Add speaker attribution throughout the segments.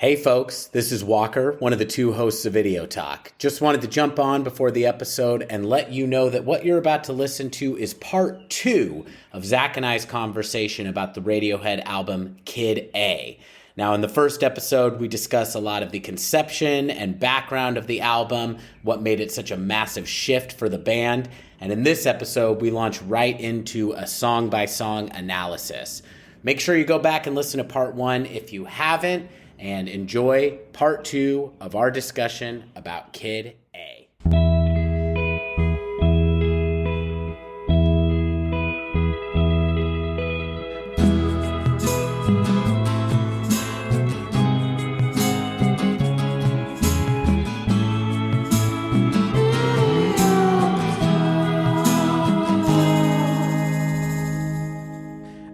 Speaker 1: Hey folks, this is Walker, one of the two hosts of Video Talk. Just wanted to jump on before the episode and let you know that what you're about to listen to is part 2 of Zach and I's conversation about the Radiohead album Kid A. Now, in the first episode, we discuss a lot of the conception and background of the album, what made it such a massive shift for the band, and in this episode, we launch right into a song-by-song analysis. Make sure you go back and listen to part 1 if you haven't, and enjoy part 2 of our discussion about Kid A.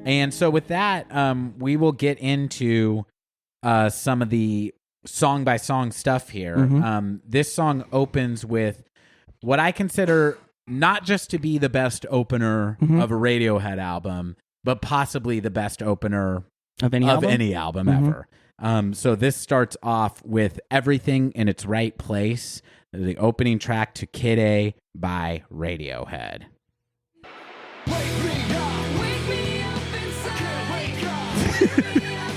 Speaker 1: And so with that, we will get into some of the song-by-song stuff here.
Speaker 2: Mm-hmm.
Speaker 1: This song opens with what I consider not just to be the best opener of a Radiohead album, but possibly the best opener
Speaker 2: of any album
Speaker 1: ever. So this starts off with Everything in Its Right Place, the opening track to Kid A by Radiohead.
Speaker 3: Wake me up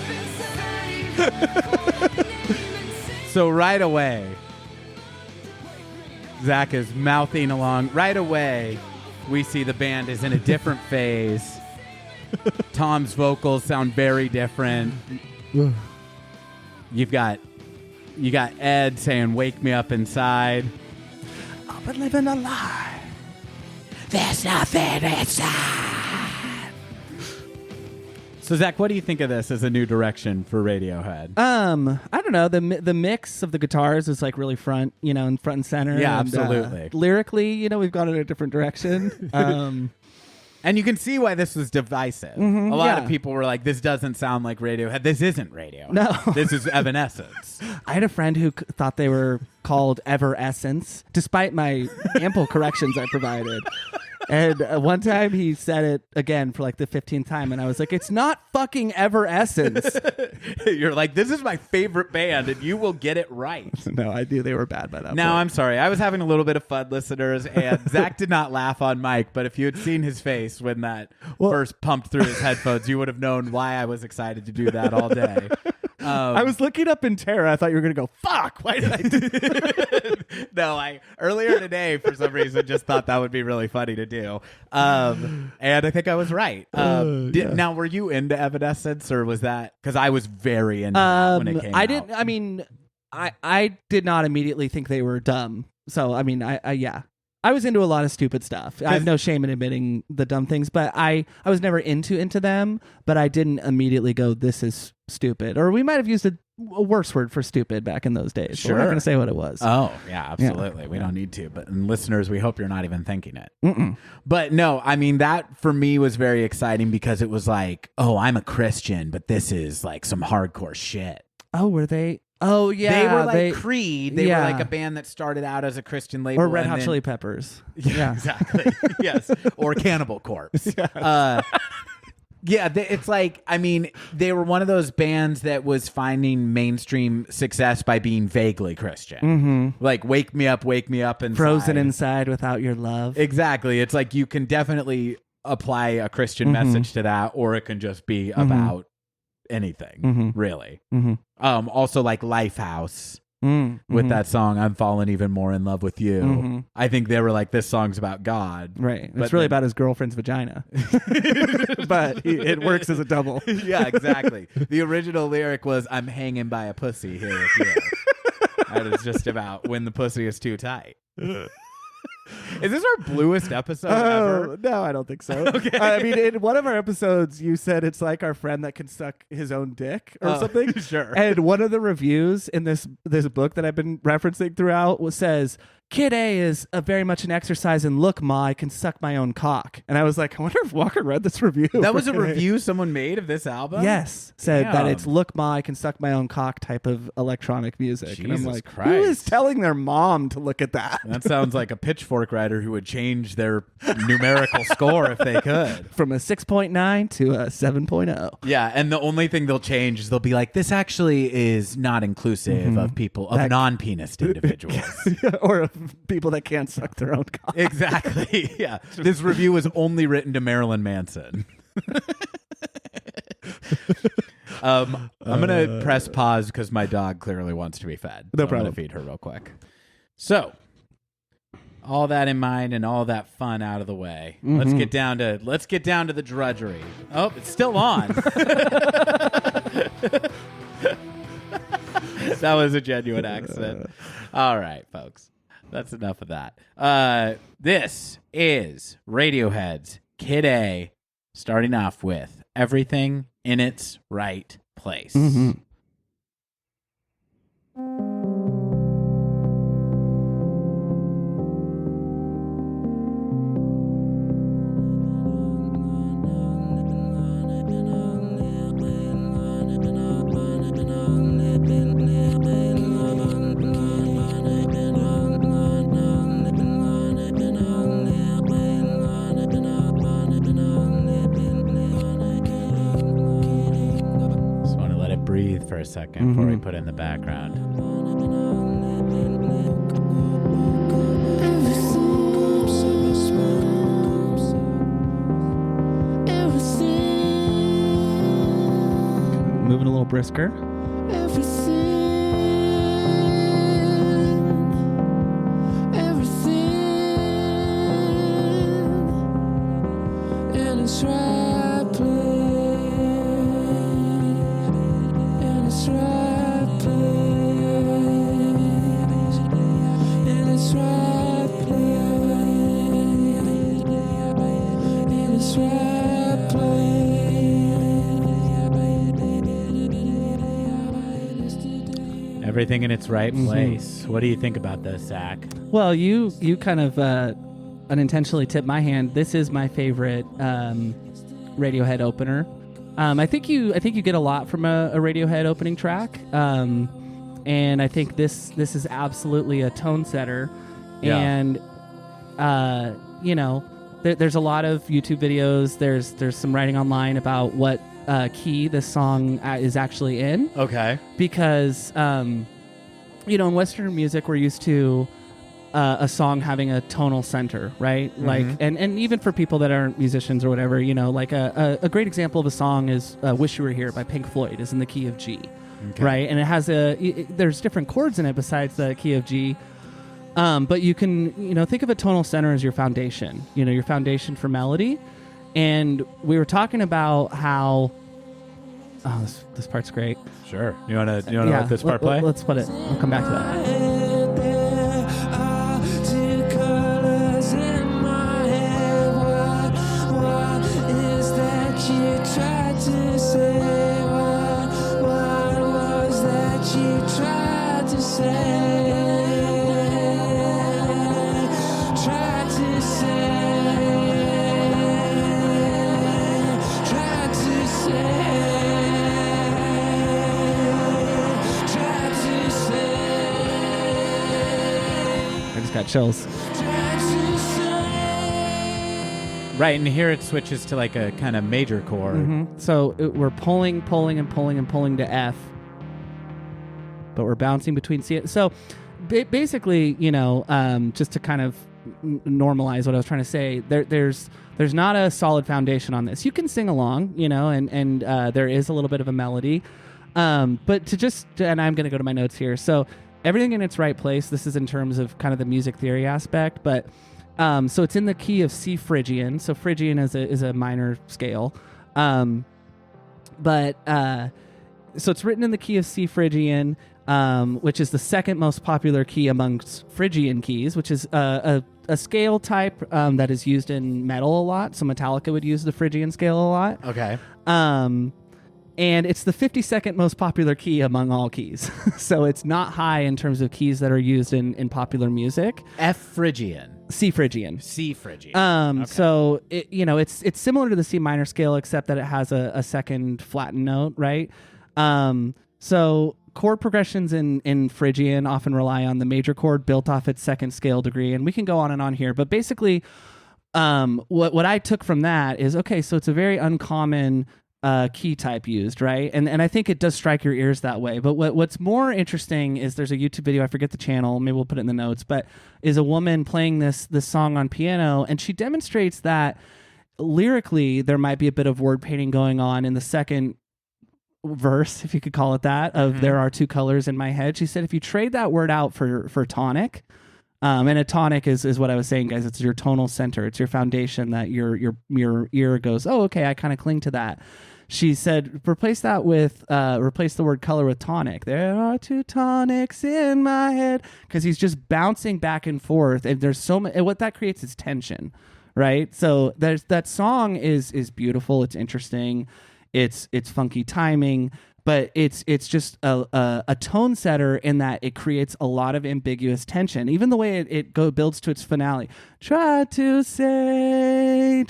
Speaker 3: inside.
Speaker 1: So right away, Zach is mouthing along. Right away, we see the band is in a different phase. Tom's vocals sound very different. You got Ed saying, "Wake me up inside."
Speaker 2: I've been living a lie.
Speaker 1: There's nothing inside. So Zach, what do you think of this as a new direction for Radiohead?
Speaker 2: I don't know. The mix of the guitars is like really front and center.
Speaker 1: Yeah,
Speaker 2: and,
Speaker 1: absolutely.
Speaker 2: Lyrically, we've gone in a different direction.
Speaker 1: And you can see why this was divisive. A lot of people were like, this doesn't sound like Radiohead. This isn't Radiohead.
Speaker 2: No.
Speaker 1: This is Evanescence.
Speaker 2: I had a friend who thought they were called Everessence, despite my ample corrections I provided. And one time he said it again for like the 15th time, and I was like, it's not fucking Everessence.
Speaker 1: You're like, this is my favorite band, and you will get it right.
Speaker 2: No, I knew they were bad by that
Speaker 1: Now,
Speaker 2: point.
Speaker 1: I'm sorry. I was having a little bit of fun, listeners, and Zach did not laugh on mic, but if you had seen his face when that first pumped through his headphones, you would have known why I was excited to do that all day.
Speaker 2: I was looking up in terror. I thought you were going to go, fuck, why did I do that?
Speaker 1: No, I earlier today, for some reason, just thought that would be really funny to do. And I think I was right. Now, were you into Evanescence, or was that... Because I was very into that when it came out.
Speaker 2: I did not immediately think they were dumb. So, I mean, I was into a lot of stupid stuff. I have no shame in admitting the dumb things, but I was never into them, but I didn't immediately go, this is stupid. Or we might have used a worse word for stupid back in those days.
Speaker 1: Sure.
Speaker 2: We're not going to say what it was.
Speaker 1: Oh, yeah, absolutely. We don't need to. But listeners, we hope you're not even thinking it. But no, I mean, that for me was very exciting because it was like, oh, I'm a Christian, but this is like some hardcore shit.
Speaker 2: Oh, were they? Oh, yeah.
Speaker 1: They were like Creed. They were like a band that started out as a Christian label.
Speaker 2: Or Red Hot Chili Peppers.
Speaker 1: Yeah, exactly. Yes. Or Cannibal Corpse. Yes. It's like, I mean, they were one of those bands that was finding mainstream success by being vaguely Christian. Like, wake me up inside.
Speaker 2: Frozen inside without your love.
Speaker 1: Exactly. It's like you can definitely apply a Christian message to that, or it can just be about anything, really. Also, like Lifehouse. With that song, I'm falling even more in love with you. I think they were like, this song's about God.
Speaker 2: Right. It's really about his girlfriend's vagina. But it works as a double.
Speaker 1: Yeah, exactly. The original lyric was, I'm hanging by a pussy here with you. And it's just about when the pussy is too tight. Is this our bluest episode ever?
Speaker 2: No, I don't think so.
Speaker 1: Okay.
Speaker 2: I mean, in one of our episodes, you said it's like our friend that can suck his own dick or something.
Speaker 1: Sure.
Speaker 2: And one of the reviews in this book that I've been referencing throughout says, Kid A is very much an exercise in look, Ma, I can suck my own cock. And I was like, I wonder if Walker read this review.
Speaker 3: That was a review someone made of this album?
Speaker 2: Yes. Said that
Speaker 3: Damn.
Speaker 2: it's look, Ma, I can suck my own cock type of electronic music. And I'm
Speaker 3: Jesus
Speaker 2: like,
Speaker 3: Christ.
Speaker 2: who is telling their mom to look at that?
Speaker 3: That sounds like a Pitchfork writer who would change their numerical score if they could.
Speaker 2: From a 6.9 to a 7.0.
Speaker 3: Yeah, and the only thing they'll change is they'll be like, this actually is not inclusive of people, of non-penis individuals.
Speaker 2: Or of people that can't suck their own cock.
Speaker 3: Exactly. Yeah. This review was only written to Marilyn Manson. I'm going to press pause because my dog clearly wants to be fed.
Speaker 2: No
Speaker 3: I'm
Speaker 2: problem.
Speaker 3: going to feed her real quick. So, all that in mind and all that fun out of the way. Let's get down to the drudgery. Oh, it's still on. That was a genuine accident. All right, folks. That's enough of that. This is Radiohead's Kid A, starting off with Everything in Its Right Place. For a second before we put in the background.
Speaker 2: Moving a little brisker.
Speaker 3: Everything in its right place. What do you think about this, Zach?
Speaker 2: Well, you kind of unintentionally tipped my hand. This is my favorite Radiohead opener. I think you get a lot from a Radiohead opening track, and I think this is absolutely a tone setter.
Speaker 3: Yeah.
Speaker 2: And there's a lot of YouTube videos. There's some writing online about what key this song is actually in.
Speaker 3: Okay.
Speaker 2: Because in Western music we're used to a song having a tonal center, right? Like, and even for people that aren't musicians or whatever, like a great example of a song is "Wish You Were Here" by Pink Floyd is in the key of G, right? And it has there's different chords in it besides the key of G. But you can, think of a tonal center as your foundation, your foundation for melody. And we were talking about how, this part's great.
Speaker 3: Sure. You want to let this part play?
Speaker 2: Let's put it. I'll come back to that. Got chills.
Speaker 3: Right, and here it switches to like a kind of major chord.
Speaker 2: So we're pulling to F, but we're bouncing between C. So basically, just to kind of normalize what I was trying to say, there's not a solid foundation on this. You can sing along, and there is a little bit of a melody, but and I'm going to go to my notes here. So everything in its right place. This is in terms of kind of the music theory aspect, but so it's in the key of C Phrygian. So Phrygian is a minor scale, but so it's written in the key of C Phrygian, which is the second most popular key amongst Phrygian keys, which is a scale type that is used in metal a lot. So Metallica would use the Phrygian scale a lot.
Speaker 3: Okay.
Speaker 2: And it's the 52nd most popular key among all keys. So it's not high in terms of keys that are used in popular music.
Speaker 3: F Phrygian.
Speaker 2: C Phrygian.
Speaker 3: C Phrygian. Okay.
Speaker 2: So it's similar to the C minor scale, except that it has a second flattened note, right? So chord progressions in Phrygian often rely on the major chord built off its second scale degree, and we can go on and on here. But basically, what I took from that is, okay, so it's a very uncommon key type used, right? And I think it does strike your ears that way. But what's more interesting is there's a YouTube video, I forget the channel, maybe we'll put it in the notes, but is a woman playing this song on piano, and she demonstrates that lyrically there might be a bit of word painting going on in the second verse, if you could call it that, of there are two colors in my head. She said if you trade that word out for tonic, and a tonic is what I was saying, guys. It's your tonal center. It's your foundation that your ear goes, oh, okay, I kind of cling to that. She said, replace the word color with tonic. There are two tonics in my head, because he's just bouncing back and forth, and there's so much. And what that creates is tension, right? So that song is beautiful. It's interesting. It's funky timing. But it's just a tone setter in that it creates a lot of ambiguous tension. Even the way it builds to its finale. Try to, and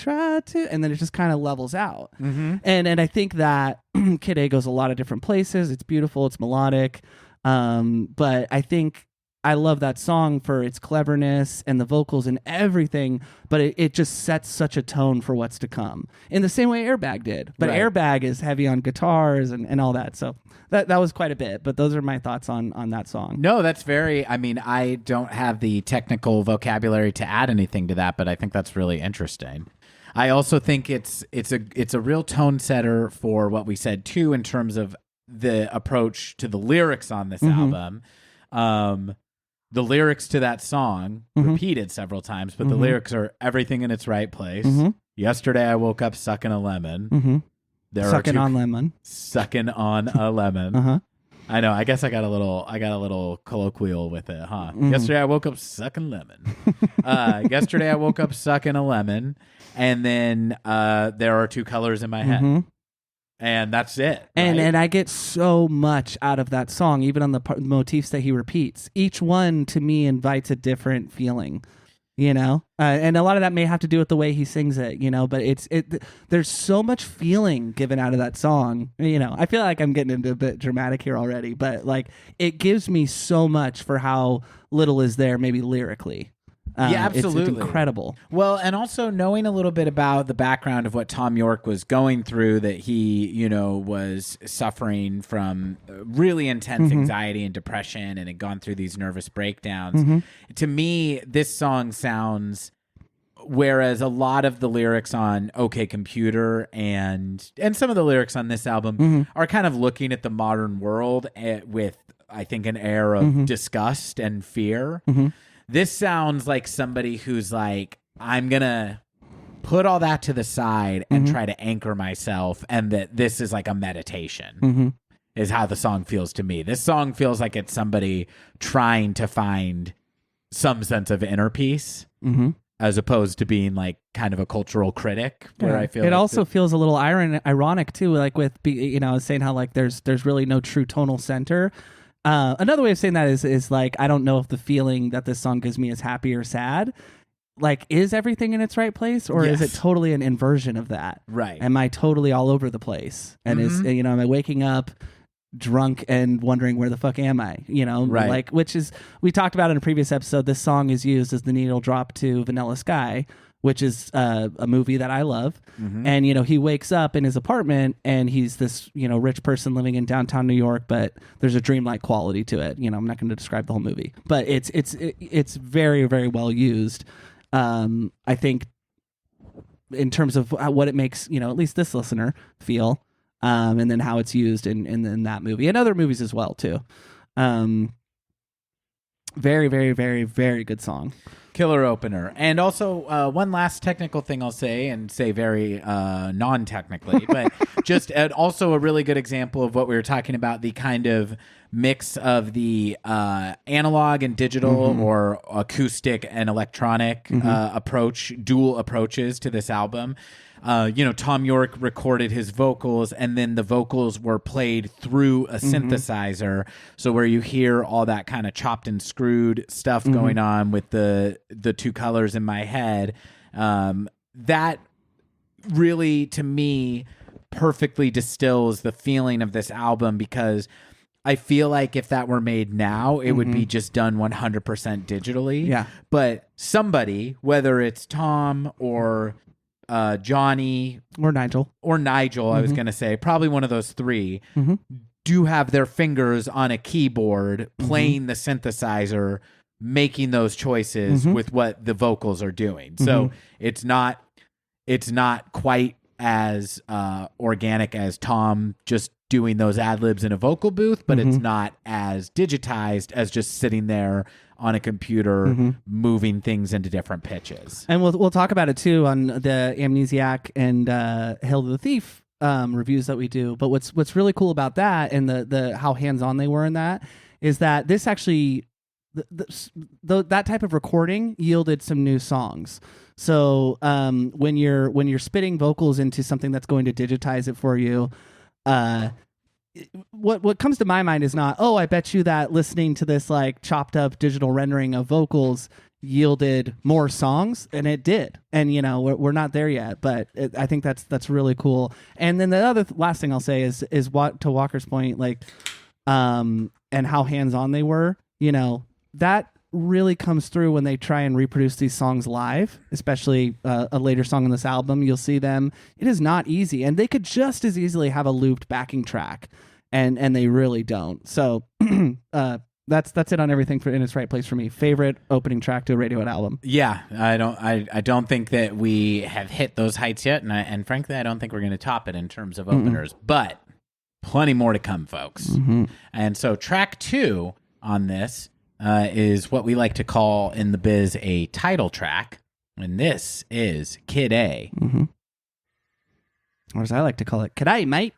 Speaker 2: then it just kind of levels out. And I think that Kid A goes a lot of different places. It's beautiful. It's melodic. But I think I love that song for its cleverness and the vocals and everything, but it just sets such a tone for what's to come in the same way Airbag did. But
Speaker 3: Right.
Speaker 2: Airbag is heavy on guitars and all that. So that was quite a bit, but those are my thoughts on that song.
Speaker 3: No, that's I don't have the technical vocabulary to add anything to that, but I think that's really interesting. I also think it's a real tone setter for what we said too, in terms of the approach to the lyrics on this album. The lyrics to that song repeated several times, but the lyrics are everything in its right place. Yesterday I woke up sucking a lemon.
Speaker 2: Sucking on lemon.
Speaker 3: Sucking on a lemon. I know. I guess I got a little colloquial with it, huh? Yesterday I woke up sucking lemon. Yesterday I woke up sucking a lemon, and then there are two colors in my head. And that's it.
Speaker 2: And
Speaker 3: right?
Speaker 2: and I get so much out of that song, even on the motifs that he repeats. Each one to me invites a different feeling, and a lot of that may have to do with the way he sings it, but there's so much feeling given out of that song. I feel like I'm getting into a bit dramatic here already, but like it gives me so much for how little is there maybe lyrically.
Speaker 3: Yeah, absolutely.
Speaker 2: It's incredible.
Speaker 3: Well, and also knowing a little bit about the background of what Tom York was going through, that he, was suffering from really intense anxiety and depression and had gone through these nervous breakdowns. To me, this song sounds, whereas a lot of the lyrics on OK Computer and some of the lyrics on this album are kind of looking at the modern world with, I think, an air of disgust and fear. This sounds like somebody who's like, I'm going to put all that to the side and try to anchor myself, and that this is like a meditation, is how the song feels to me. This song feels like it's somebody trying to find some sense of inner peace, as opposed to being like kind of a cultural critic, where I feel
Speaker 2: it
Speaker 3: like
Speaker 2: also feels a little ironic too, like with, I was saying how like there's really no true tonal center. Another way of saying that is like, I don't know if the feeling that this song gives me is happy or sad. Like, is everything in its right place, or is it totally an inversion of that?
Speaker 3: Right.
Speaker 2: Am I totally all over the place? And am I waking up drunk and wondering where the fuck am I?
Speaker 3: Right.
Speaker 2: Like, which is, we talked about in a previous episode, this song is used as the needle drop to Vanilla Sky, which is a movie that I love. And, he wakes up in his apartment and he's this, rich person living in downtown New York, but there's a dreamlike quality to it. I'm not going to describe the whole movie, but it's very, very well used. I think in terms of what it makes, at least this listener feel, and then how it's used in that movie and other movies as well, too. Very, very, very, very good song.
Speaker 3: Killer opener. And also one last technical thing I'll say, and say very non-technically, but just also a really good example of what we were talking about, the kind of mix of the analog and digital, or acoustic and electronic approach, dual approaches to this album. Tom York recorded his vocals, and then the vocals were played through a synthesizer. So where you hear all that kind of chopped and screwed stuff going on with the two colors in my head, that really, to me, perfectly distills the feeling of this album, because I feel like if that were made now, it would be just done 100% digitally.
Speaker 2: Yeah.
Speaker 3: But somebody, whether it's Tom or Johnny
Speaker 2: or Nigel,
Speaker 3: I was going to say, probably one of those three, do have their fingers on a keyboard playing the synthesizer, making those choices with what the vocals are doing. So it's not quite as organic as Tom just doing those ad-libs in a vocal booth, but it's not as digitized as just sitting there on a computer moving things into different pitches.
Speaker 2: And we'll talk about it too on the Amnesiac and Hail to the Thief reviews that we do. But what's really cool about that, and the how hands-on they were in that, is that this actually that type of recording yielded some new songs. So when you're spitting vocals into something that's going to digitize it for you, what comes to my mind is not, I bet you that listening to this like chopped up digital rendering of vocals yielded more songs, and it did. And we're not there yet, but I think that's really cool. And then the last thing I'll say is what, to Walker's point, like and how hands-on they were, that really comes through when they try and reproduce these songs live, especially a later song on this album. You'll see them. It is not easy, and they could just as easily have a looped backing track, and they really don't. So that's it on everything in its right place for me. Favorite opening track to a Radiohead album.
Speaker 3: Yeah, I don't think that we have hit those heights yet, and frankly, I don't think we're going to top it in terms of openers. But plenty more to come, folks. And so track 2 on this is what we like to call in the biz a title track, and this is Kid A.
Speaker 2: Or as I like to call it, Kid mate.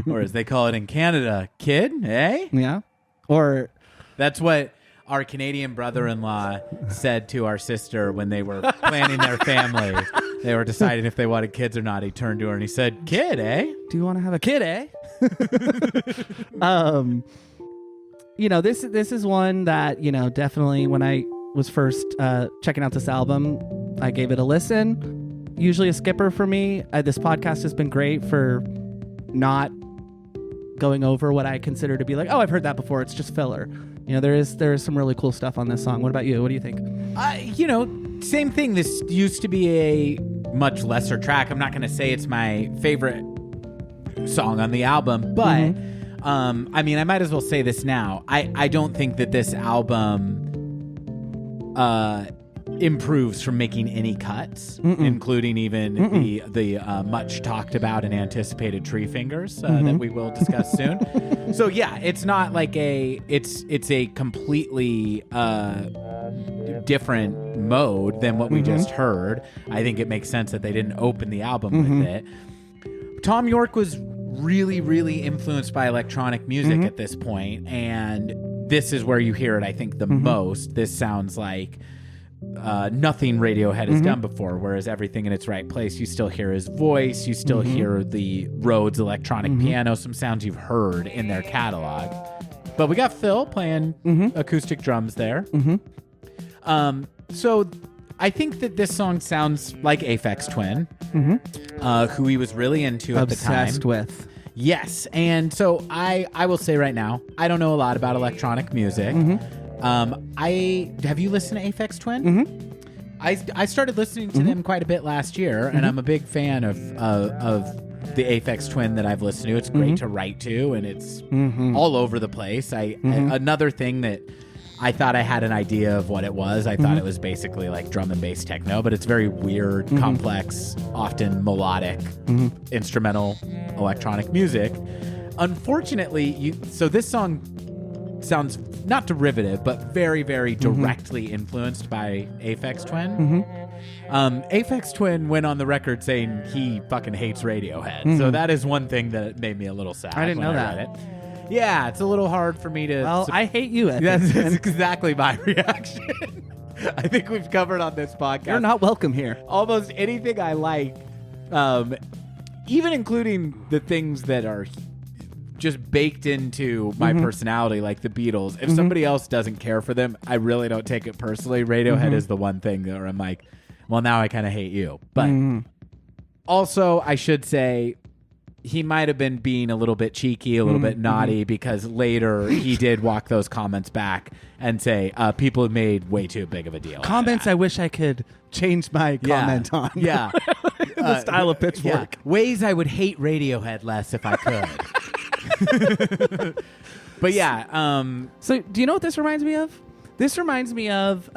Speaker 3: Or as they call it in Canada, Kid, eh?
Speaker 2: Yeah. Or
Speaker 3: that's what our Canadian brother-in-law said to our sister when they were planning their family. They were deciding if they wanted kids or not. He turned to her and he said, "Kid, eh?
Speaker 2: Do you want to have a kid, eh?" This is one that, definitely when I was first checking out this album, I gave it a listen. Usually a skipper for me. This podcast has been great for not going over what I consider to be like, I've heard that before, it's just filler. There is some really cool stuff on this song. What about you? What do you think?
Speaker 3: Same thing. This used to be a much lesser track. I'm not going to say it's my favorite song on the album, but I might as well say this now. I don't think that this album improves from making any cuts, including even the much talked about and anticipated Tree Fingers that we will discuss soon. So yeah, it's not like it's a completely different mode than what we just heard. I think it makes sense that they didn't open the album with it. Tom York was really, really influenced by electronic music at this point, and this is where you hear it, I think, the most. This sounds like nothing Radiohead has done before, whereas everything in its right place. You still hear his voice, you still hear the Rhodes electronic piano, some sounds you've heard in their catalog. But we got Phil playing acoustic drums there. So I think that this song sounds like Aphex Twin, who he was really into at the time.
Speaker 2: Obsessed with.
Speaker 3: Yes, and so I will say right now, I don't know a lot about electronic music. Have you listened to Aphex Twin? I started listening to them quite a bit last year, and I'm a big fan of the Aphex Twin that I've listened to. It's great to write to, and it's all over the place. Another thing that I thought I had an idea of what it was. I thought it was basically like drum and bass techno, but it's very weird, complex, often melodic, instrumental electronic music. Unfortunately, so this song sounds not derivative, but very, very directly influenced by Aphex Twin. Aphex Twin went on the record saying he fucking hates Radiohead. So that is one thing that made me a little sad.
Speaker 2: I didn't know that.
Speaker 3: Read it. Yeah, it's a little hard for me to...
Speaker 2: Well, I hate you.
Speaker 3: That's exactly my reaction. I think we've covered on this podcast.
Speaker 2: You're not welcome here.
Speaker 3: Almost anything I like, even including the things that are just baked into my personality, like the Beatles. If somebody else doesn't care for them, I really don't take it personally. Radiohead is the one thing where I'm like, well, now I kind of hate you. But also, I should say, he might have been being a little bit cheeky, a little bit naughty, because later he did walk those comments back and say people have made way too big of a deal.
Speaker 2: Comments I wish I could change my comment on.
Speaker 3: Yeah.
Speaker 2: The style of Pitchfork.
Speaker 3: Ways I would hate Radiohead less if I could. But yeah.
Speaker 2: So do you know what this reminds me of? This reminds me of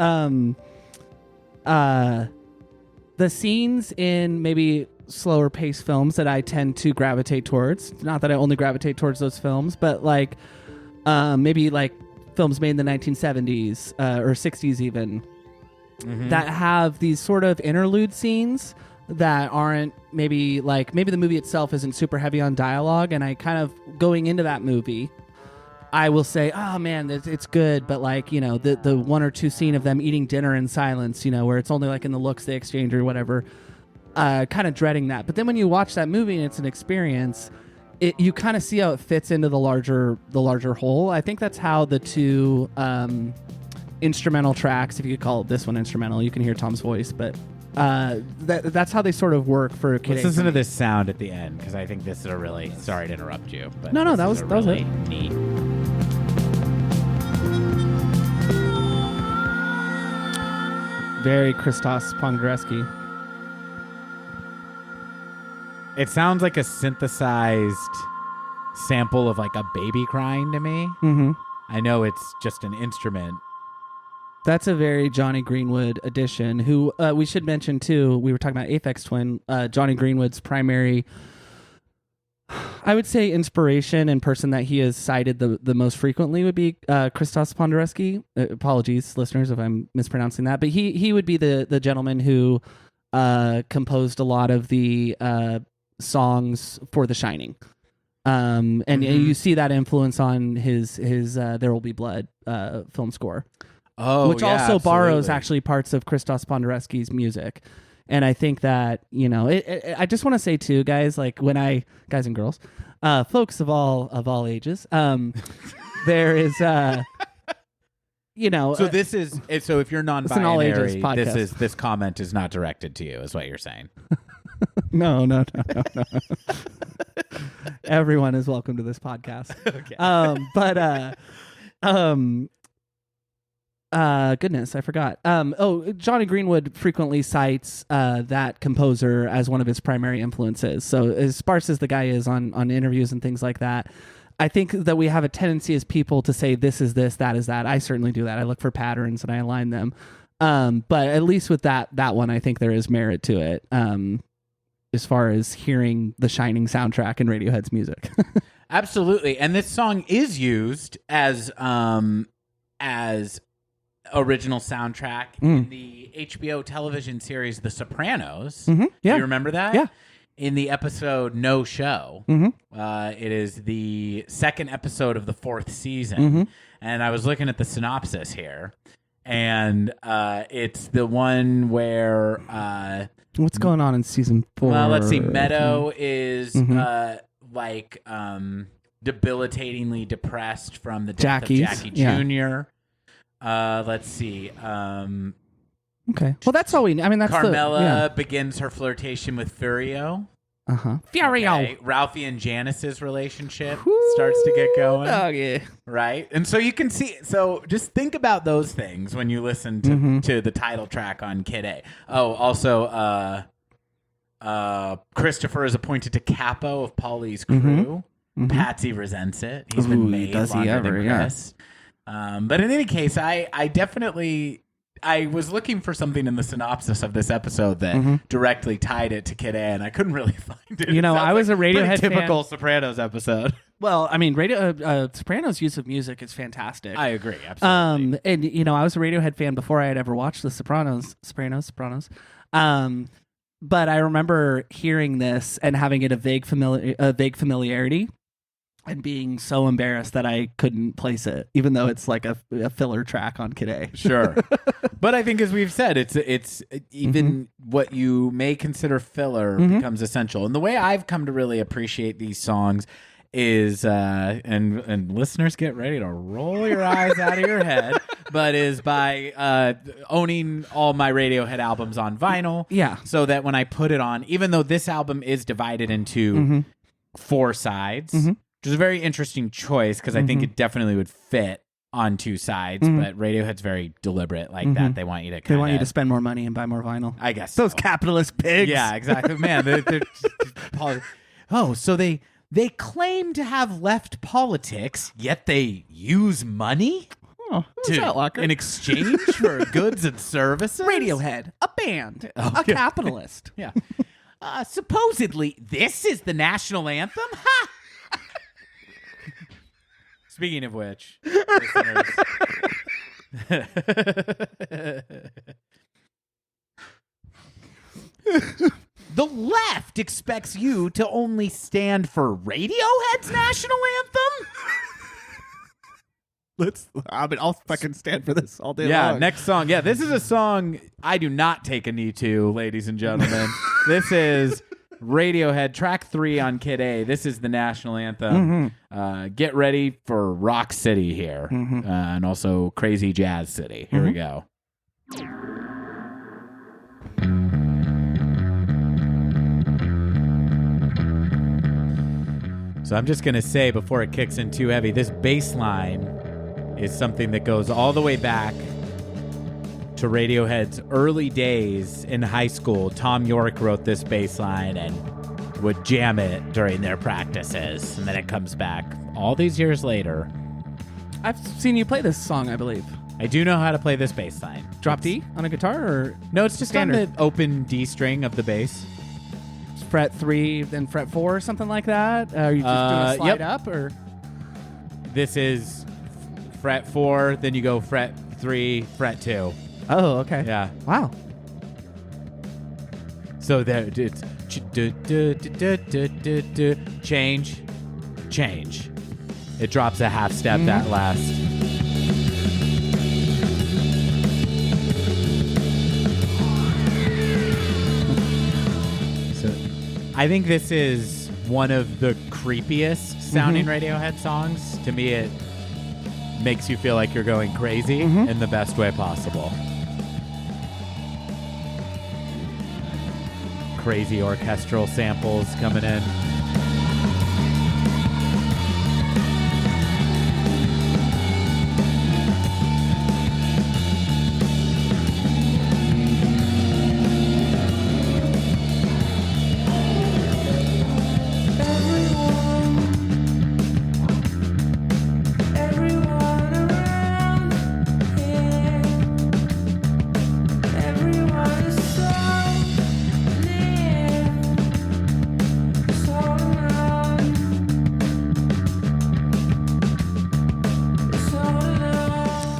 Speaker 2: the scenes in maybe slower paced films that I tend to gravitate towards. Not that I only gravitate towards those films, but like maybe like films made in the 1970s or 60s even that have these sort of interlude scenes that aren't maybe the movie itself isn't super heavy on dialogue, and I kind of going into that movie I will say, oh man, it's good, but like, you know, the one or two scene of them eating dinner in silence, you know, where it's only like in the looks they exchange or whatever, kind of dreading that. But then when you watch that movie and it's an experience, you kind of see how it fits into the larger whole. I think that's how the two instrumental tracks, if you could call this one instrumental, you can hear Tom's voice, but that's how they sort of work for Kid A.
Speaker 3: Let's listen to this sound at the end, because I think this is a really, sorry to interrupt you, but
Speaker 2: no, that was
Speaker 3: really
Speaker 2: it.
Speaker 3: Neat.
Speaker 2: Very Christos Ponderesky.
Speaker 3: It sounds like a synthesized sample of like a baby crying to me.
Speaker 2: Mm-hmm.
Speaker 3: I know it's just an instrument.
Speaker 2: That's a very Johnny Greenwood addition, who we should mention too. We were talking about Aphex Twin. Johnny Greenwood's primary, I would say, inspiration and person that he has cited the most frequently would be Christos Ponderesky. Apologies, listeners, if I'm mispronouncing that. But he would be the gentleman who composed a lot of the songs for The Shining. And you see that influence on his There Will Be Blood film score.
Speaker 3: Oh,
Speaker 2: which
Speaker 3: yeah,
Speaker 2: also
Speaker 3: absolutely.
Speaker 2: borrows actually parts of Christos Ponderesky's music. And I think that, you know, I just want to say too, guys, like guys and girls, folks of all ages, there is, you know.
Speaker 3: So this is, so if you're
Speaker 2: an all-ages
Speaker 3: non-binary,
Speaker 2: podcast.
Speaker 3: this comment is not directed to you, is what you're saying.
Speaker 2: No. Everyone is welcome to this podcast.
Speaker 3: Okay.
Speaker 2: Goodness, I forgot. Johnny Greenwood frequently cites that composer as one of his primary influences. So as sparse as the guy is on interviews and things like that, I think that we have a tendency as people to say this is this, that is that. I certainly do that. I look for patterns and I align them. But at least with that one, I think there is merit to it. As far as hearing the Shining soundtrack and Radiohead's music.
Speaker 3: Absolutely. And this song is used as original soundtrack in the HBO television series The Sopranos.
Speaker 2: Mm-hmm. Yeah.
Speaker 3: Do you remember that?
Speaker 2: Yeah.
Speaker 3: In the episode No Show.
Speaker 2: Mm-hmm.
Speaker 3: It is the second episode of the fourth season.
Speaker 2: Mm-hmm.
Speaker 3: And I was looking at the synopsis here. And it's the one where...
Speaker 2: What's going on in season 4?
Speaker 3: Well, let's see. Meadow is debilitatingly depressed from the death of Jackie Jr. Let's see.
Speaker 2: Okay. Well, that's all we. I mean, that's
Speaker 3: Carmela begins her flirtation with Furio.
Speaker 2: Furio.
Speaker 3: Okay. Ralphie and Janice's relationship starts to get going.
Speaker 2: Oh yeah.
Speaker 3: Right, and so you can see. So just think about those things when you listen to the title track on Kid A. Oh, also, Christopher is appointed to capo of Paulie's crew. Patsy resents it. He's been made longer than Chris. But in any case, I definitely. I was looking for something in the synopsis of this episode that directly tied it to Kid A, and I couldn't really find it.
Speaker 2: You know, I was a Radiohead
Speaker 3: typical
Speaker 2: fan.
Speaker 3: Sopranos episode.
Speaker 2: Well, I mean, Sopranos' use of music is fantastic.
Speaker 3: I agree, absolutely.
Speaker 2: And you know, I was a Radiohead fan before I had ever watched The Sopranos. But I remember hearing this and having it a vague familiarity. and being so embarrassed that I couldn't place it, even though it's like a filler track on Kid A.
Speaker 3: Sure. But I think, as we've said, it's even what you may consider filler becomes essential. And the way I've come to really appreciate these songs is, and listeners, get ready to roll your eyes out of your head, but is by owning all my Radiohead albums on vinyl.
Speaker 2: Yeah.
Speaker 3: So that when I put it on, even though this album is divided into 4 sides, which is a very interesting choice because I think it definitely would fit on 2 sides, but Radiohead's very deliberate like that. They want you to
Speaker 2: They want you to spend more money and buy more vinyl.
Speaker 3: I guess
Speaker 2: Those
Speaker 3: so.
Speaker 2: capitalist pigs.
Speaker 3: Yeah, exactly. Man, so they claim to have left politics, yet they use money in exchange for goods and services?
Speaker 2: Radiohead, a band, a capitalist.
Speaker 3: Yeah. Supposedly, this is the national anthem? Ha! Speaking of which, listeners, the left expects you to only stand for Radiohead's national anthem?
Speaker 2: I'll fucking stand for this all day long.
Speaker 3: Yeah, next song. Yeah, this is a song I do not take a knee to, ladies and gentlemen. This is Radiohead, track 3 on Kid A. This is the national anthem. Get ready for Rock City here, and also Crazy Jazz City. Here we go. So I'm just going to say before it kicks in too heavy, this bass line is something that goes all the way back to Radiohead's early days in high school. Tom York wrote this bass line and would jam it during their practices. And then it comes back all these years later.
Speaker 2: I've seen you play this song, I believe.
Speaker 3: I do know how to play this bass line.
Speaker 2: Drop D on a guitar or
Speaker 3: No, it's just
Speaker 2: standard?
Speaker 3: on the open D string of the bass.
Speaker 2: fret 3, then fret 4 or something like that? Are you just doing a slide
Speaker 3: yep.
Speaker 2: up or?
Speaker 3: This is fret 4, then you go fret 3, fret 2.
Speaker 2: Oh, okay.
Speaker 3: Yeah.
Speaker 2: Wow.
Speaker 3: So there it's change. It drops a half step that last. So I think this is one of the creepiest sounding Radiohead songs. To me, it makes you feel like you're going crazy in the best way possible. Crazy orchestral samples coming in.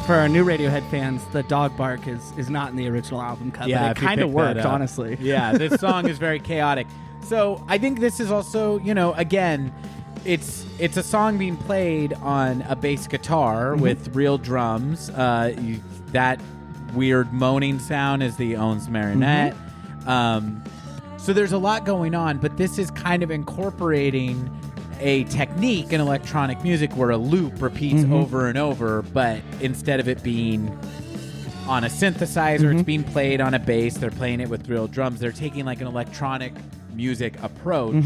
Speaker 2: For our new Radiohead fans, the dog bark is not in the original album cut,
Speaker 3: Yeah,
Speaker 2: but
Speaker 3: if
Speaker 2: it
Speaker 3: you
Speaker 2: kind of
Speaker 3: pick that
Speaker 2: worked,
Speaker 3: up.
Speaker 2: honestly.
Speaker 3: Yeah, this song is very chaotic. So I think this is also, again, it's a song being played on a bass guitar with real drums. That weird moaning sound is the Owens Marinette. So there's a lot going on, but this is kind of incorporating a technique in electronic music where a loop repeats over and over, but instead of it being on a synthesizer, it's being played on a bass. They're playing it with real drums. They're taking like an electronic music approach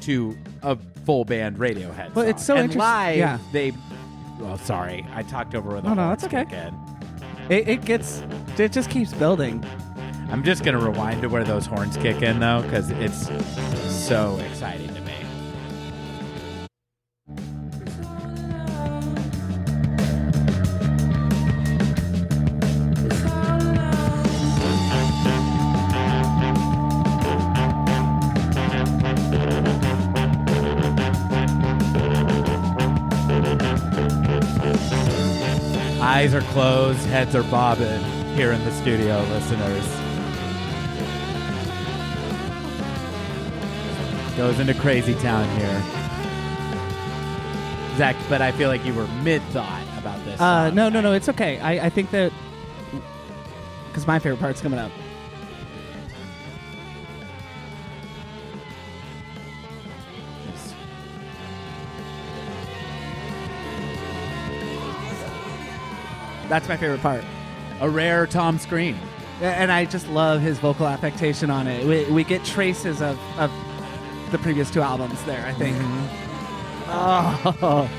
Speaker 3: to a full band Radiohead
Speaker 2: Well,
Speaker 3: song.
Speaker 2: it's so
Speaker 3: and
Speaker 2: interesting.
Speaker 3: live,
Speaker 2: Yeah.
Speaker 3: well, sorry, I talked over the
Speaker 2: Oh, no,
Speaker 3: horns
Speaker 2: that's okay.
Speaker 3: again.
Speaker 2: It just keeps building.
Speaker 3: I'm just gonna rewind to where those horns kick in though, because it's so exciting to me. Eyes are closed, heads are bobbing here in the studio, listeners. Goes into crazy town here. Zach, but I feel like you were mid-thought about this.
Speaker 2: No, it's okay. I think that because my favorite part's coming up. That's my favorite part.
Speaker 3: A rare Tom scream.
Speaker 2: And I just love his vocal affectation on it. We get traces of the previous two albums there, I think. Oh.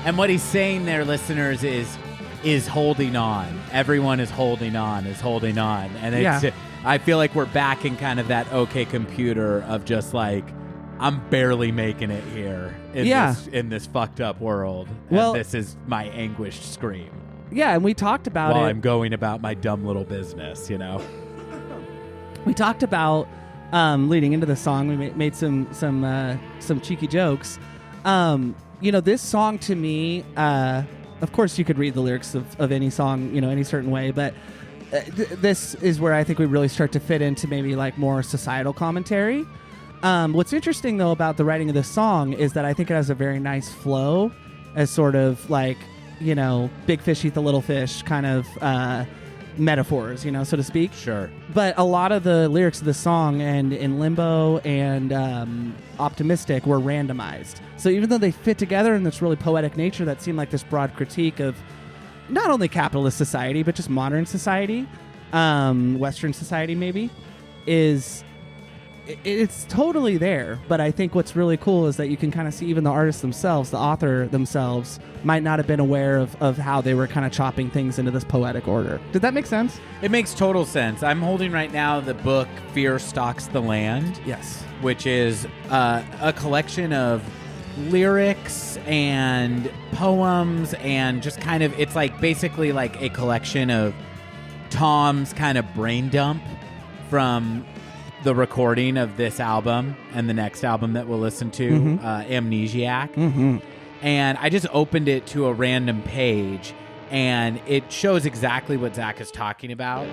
Speaker 3: And what he's saying there, listeners, is holding on. Everyone is holding on, And it's, I feel like we're back in kind of that OK Computer of just like, I'm barely making it here in this fucked up world.
Speaker 2: Well,
Speaker 3: and this is my anguished scream.
Speaker 2: Yeah, and we talked about
Speaker 3: while
Speaker 2: it.
Speaker 3: I'm going about my dumb little business, you know.
Speaker 2: We talked about leading into the song. We made some cheeky jokes. This song to me, of course, you could read the lyrics of any song, any certain way, but this is where I think we really start to fit into maybe like more societal commentary. What's interesting though about the writing of this song is that I think it has a very nice flow, as sort of like, big fish eat the little fish kind of metaphors, so to speak.
Speaker 3: Sure.
Speaker 2: But a lot of the lyrics of the song and in Limbo and Optimistic were randomized. So even though they fit together in this really poetic nature that seemed like this broad critique of not only capitalist society, but just modern society, Western society maybe, it's totally there. But I think what's really cool is that you can kind of see even the artists themselves, the author themselves, might not have been aware of how they were kind of chopping things into this poetic order. Did that make sense?
Speaker 3: It makes total sense. I'm holding right now the book Fear Stalks the Land.
Speaker 2: Yes.
Speaker 3: Which is a collection of lyrics and poems and just kind of, it's like basically like a collection of Tom's kind of brain dump from the recording of this album and the next album that we'll listen to, Amnesiac.
Speaker 2: Mm-hmm.
Speaker 3: And I just opened it to a random page, and it shows exactly what Zach is talking about.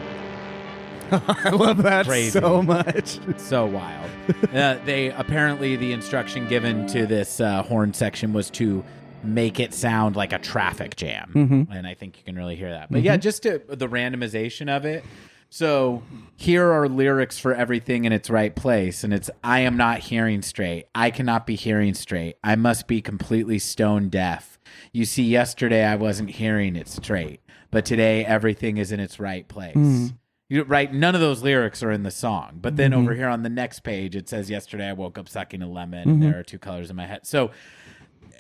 Speaker 2: I love that
Speaker 3: Crazy.
Speaker 2: So much.
Speaker 3: So wild. The instruction given to this horn section was to make it sound like a traffic jam.
Speaker 2: Mm-hmm.
Speaker 3: And I think you can really hear that. But yeah, just the randomization of it. So here are lyrics for everything in its right place. And it's, I am not hearing straight. I cannot be hearing straight. I must be completely stone deaf. You see, yesterday I wasn't hearing it straight, but today everything is in its right place. Right? None of those lyrics are in the song. But then over here on the next page, it says, yesterday I woke up sucking a lemon and there are two colors in my head. So,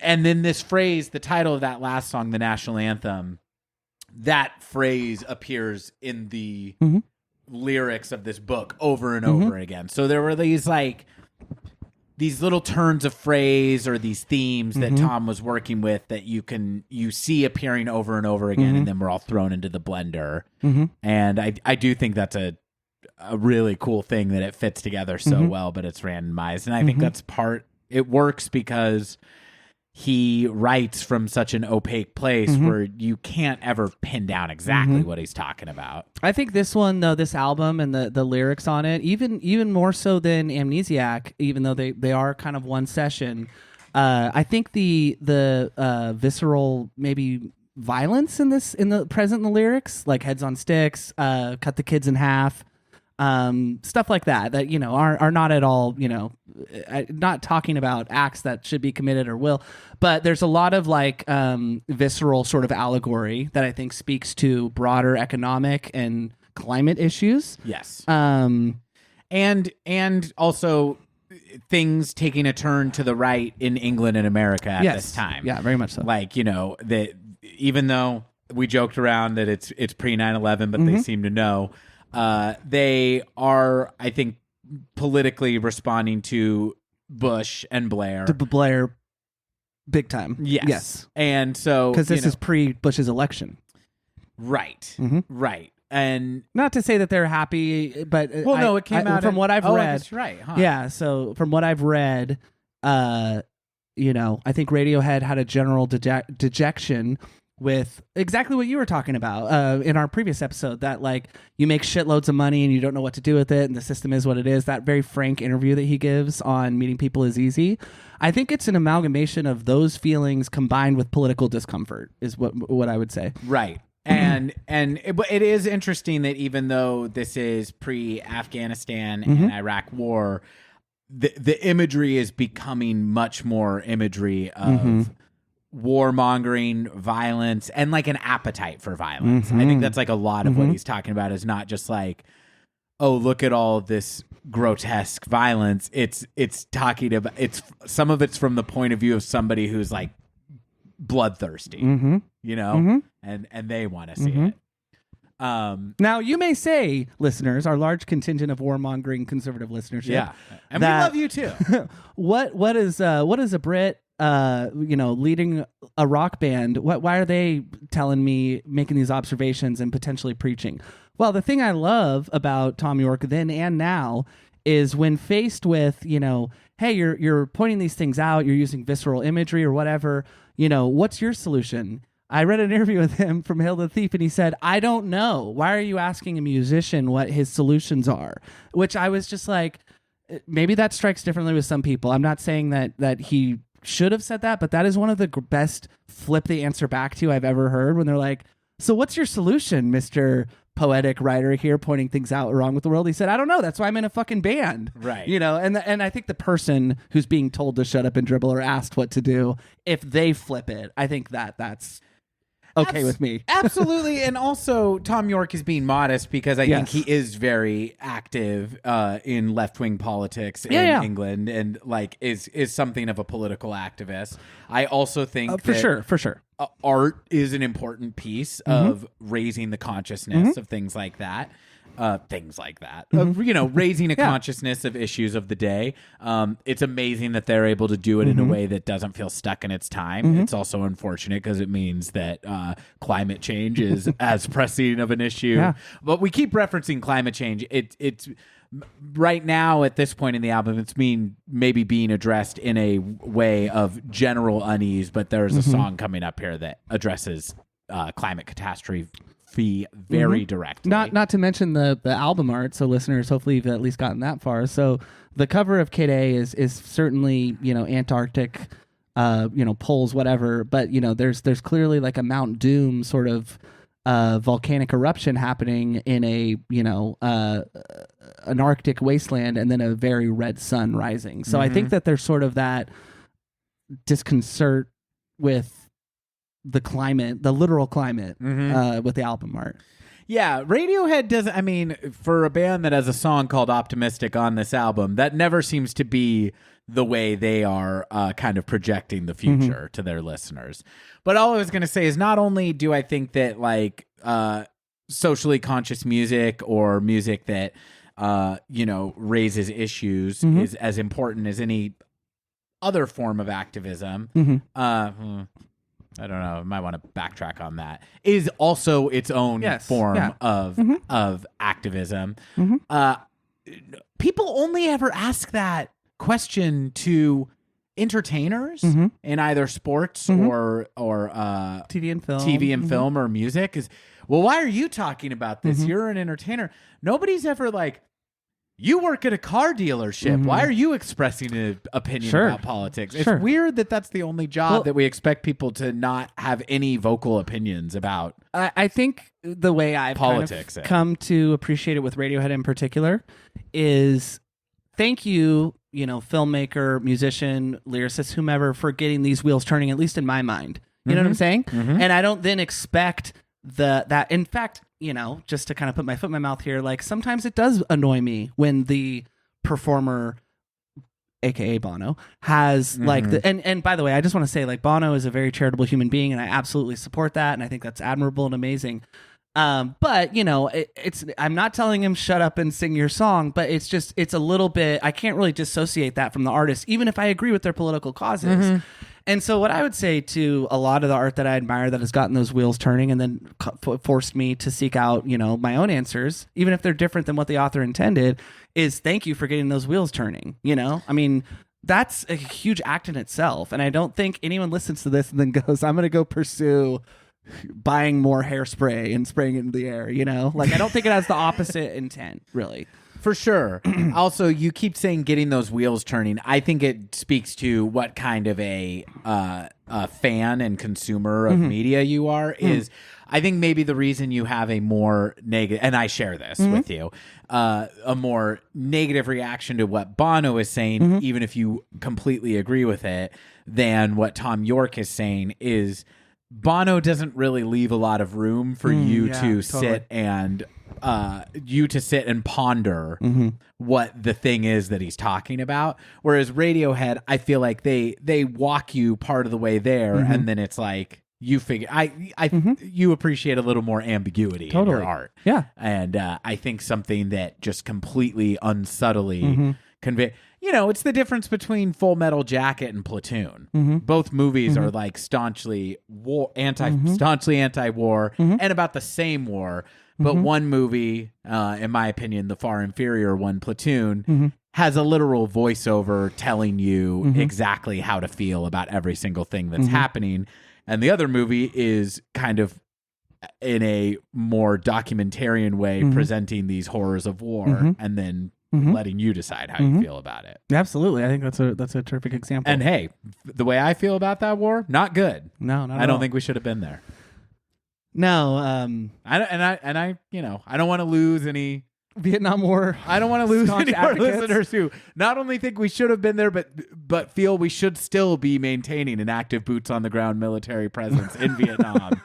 Speaker 3: and then this phrase, the title of that last song, the national anthem, that phrase appears in the lyrics of this book over and over again. So there were these little turns of phrase or these themes that Tom was working with that you see appearing over and over again, and then we're all thrown into the blender. And I do think that's a really cool thing that it fits together so well, but it's randomized. And I think that's it works because he writes from such an opaque place where you can't ever pin down exactly what he's talking about.
Speaker 2: I think this one, though, this album and the lyrics on it, even more so than Amnesiac, even though they are kind of one session, I think the visceral maybe violence in the present in the lyrics, like heads on sticks, cut the kids in half, stuff like that are not at all, not talking about acts that should be committed or will, but there's a lot of like visceral sort of allegory that I think speaks to broader economic and climate issues.
Speaker 3: Yes. And also things taking a turn to the right in England and America at this time.
Speaker 2: Yeah, very much so.
Speaker 3: Like, that even though we joked around that it's pre 9/11, but they seem to know. They are, I think, politically responding to Bush and Blair.
Speaker 2: To Blair, big time.
Speaker 3: Yes. And so...
Speaker 2: Because this is pre-Bush's election.
Speaker 3: Right. Right. And...
Speaker 2: Not to say that they're happy, but...
Speaker 3: Well, no, it came out...
Speaker 2: From what I've read...
Speaker 3: That's right, huh?
Speaker 2: Yeah, so from what I've read, I think Radiohead had a general dejection with exactly what you were talking about in our previous episode, that like you make shitloads of money and you don't know what to do with it and the system is what it is. That very frank interview that he gives on Meeting People is Easy. I think it's an amalgamation of those feelings combined with political discomfort is what I would say.
Speaker 3: Right. And it is interesting that even though this is pre-Afghanistan and Iraq war, the imagery is becoming much more imagery of warmongering, violence, and like an appetite for violence. I think that's like a lot of what he's talking about is not just like, oh, look at all of this grotesque violence. It's talking about some of it's from the point of view of somebody who's like bloodthirsty, you know, and they want to see it.
Speaker 2: Now you may say, listeners, our large contingent of warmongering conservative listenership,
Speaker 3: and we love you too.
Speaker 2: what is a Brit, leading a rock band? Why are they telling me, making these observations and potentially preaching? Well, the thing I love about Tom York then and now is when faced with, hey, you're pointing these things out, you're using visceral imagery or whatever, what's your solution? I read an interview with him from Hail the Thief, and he said, I don't know. Why are you asking a musician what his solutions are? Which I was just like, maybe that strikes differently with some people. I'm not saying that he should have said that, but that is one of the best flip the answer back to I've ever heard, when they're like, so what's your solution, Mr. Poetic writer here pointing things out wrong with the world? He said, I don't know. That's why I'm in a fucking band.
Speaker 3: Right.
Speaker 2: And I think the person who's being told to shut up and dribble or asked what to do, if they flip it, I think that's okay with me.
Speaker 3: Absolutely. And also Tom York is being modest because I think he is very active in left-wing politics in England and like is something of a political activist. I also think
Speaker 2: for sure.
Speaker 3: Art is an important piece of raising the consciousness of things like that. Raising a consciousness of issues of the day. It's amazing that they're able to do it in a way that doesn't feel stuck in its time. It's also unfortunate because it means that climate change is as pressing of an issue. Yeah. But we keep referencing climate change. It's right now at this point in the album, it's maybe being addressed in a way of general unease. But there's a song coming up here that addresses climate catastrophe very directly.
Speaker 2: Not to mention the album art. So listeners, hopefully you've at least gotten that far. So the cover of Kid A is certainly, Antarctic, poles, whatever. But, there's clearly like a Mount Doom sort of volcanic eruption happening in a, an Arctic wasteland, and then a very red sun rising. So I think that there's sort of that disconcert with the climate, the literal climate, with the album art.
Speaker 3: Yeah, Radiohead doesn't, for a band that has a song called Optimistic on this album, that never seems to be the way they are kind of projecting the future to their listeners. But all I was going to say is not only do I think that like socially conscious music or music that, raises issues is as important as any other form of activism. I don't know. I might want to backtrack on that. Is also its own form of activism. People only ever ask that question to entertainers in either sports or
Speaker 2: TV and film,
Speaker 3: or music. Is, well, why are you talking about this? You're an entertainer. Nobody's ever like, you work at a car dealership. Why are you expressing an opinion about politics? It's weird that that's the only job that we expect people to not have any vocal opinions about.
Speaker 2: I think the way I've
Speaker 3: politics
Speaker 2: kind of come to appreciate it with Radiohead in particular is thank you, filmmaker, musician, lyricist, whomever, for getting these wheels turning, at least in my mind. You know what I'm saying? And I don't then expect that. In fact, just to kind of put my foot in my mouth here, like sometimes it does annoy me when the performer, aka Bono, has like and by the way, I just want to say like Bono is a very charitable human being, and I absolutely support that, and I think that's admirable and amazing. But it's I'm not telling him shut up and sing your song, but it's a little bit, I can't really dissociate that from the artist, even if I agree with their political causes. And so what I would say to a lot of the art that I admire that has gotten those wheels turning and then forced me to seek out, my own answers, even if they're different than what the author intended, is thank you for getting those wheels turning. That's a huge act in itself. And I don't think anyone listens to this and then goes, I'm going to go pursue buying more hairspray and spraying it into the air, you know? Like, I don't think it has the opposite intent, really.
Speaker 3: For sure. Also, you keep saying getting those wheels turning. I think it speaks to what kind of a fan and consumer of media you are. Is I think maybe the reason you have a more negative, and I share this with you, a more negative reaction to what Bono is saying, even if you completely agree with it, than what Tom York is saying is Bono doesn't really leave a lot of room for you to sit and ponder what the thing is that he's talking about. Whereas Radiohead, I feel like they walk you part of the way there, and then it's like you figure you appreciate a little more ambiguity in your art.
Speaker 2: Yeah.
Speaker 3: And I think something that just completely unsubtly convey. You know, it's the difference between Full Metal Jacket and Platoon. Both movies are like staunchly anti-war and about the same war. But one movie, in my opinion, the far inferior one, Platoon, has a literal voiceover telling you exactly how to feel about every single thing that's happening. And the other movie is kind of in a more documentarian way presenting these horrors of war and then letting you decide how you feel about it.
Speaker 2: Absolutely. I think that's a terrific example.
Speaker 3: And hey, the way I feel about that war, not good.
Speaker 2: No, not at
Speaker 3: I don't
Speaker 2: all.
Speaker 3: think we should have been there.
Speaker 2: No,
Speaker 3: I don't want to lose any
Speaker 2: Vietnam War.
Speaker 3: I don't want to lose
Speaker 2: staunch
Speaker 3: any of our
Speaker 2: advocates.
Speaker 3: listeners who not only think we should have been there, but feel we should still be maintaining an active boots on the ground military presence in Vietnam.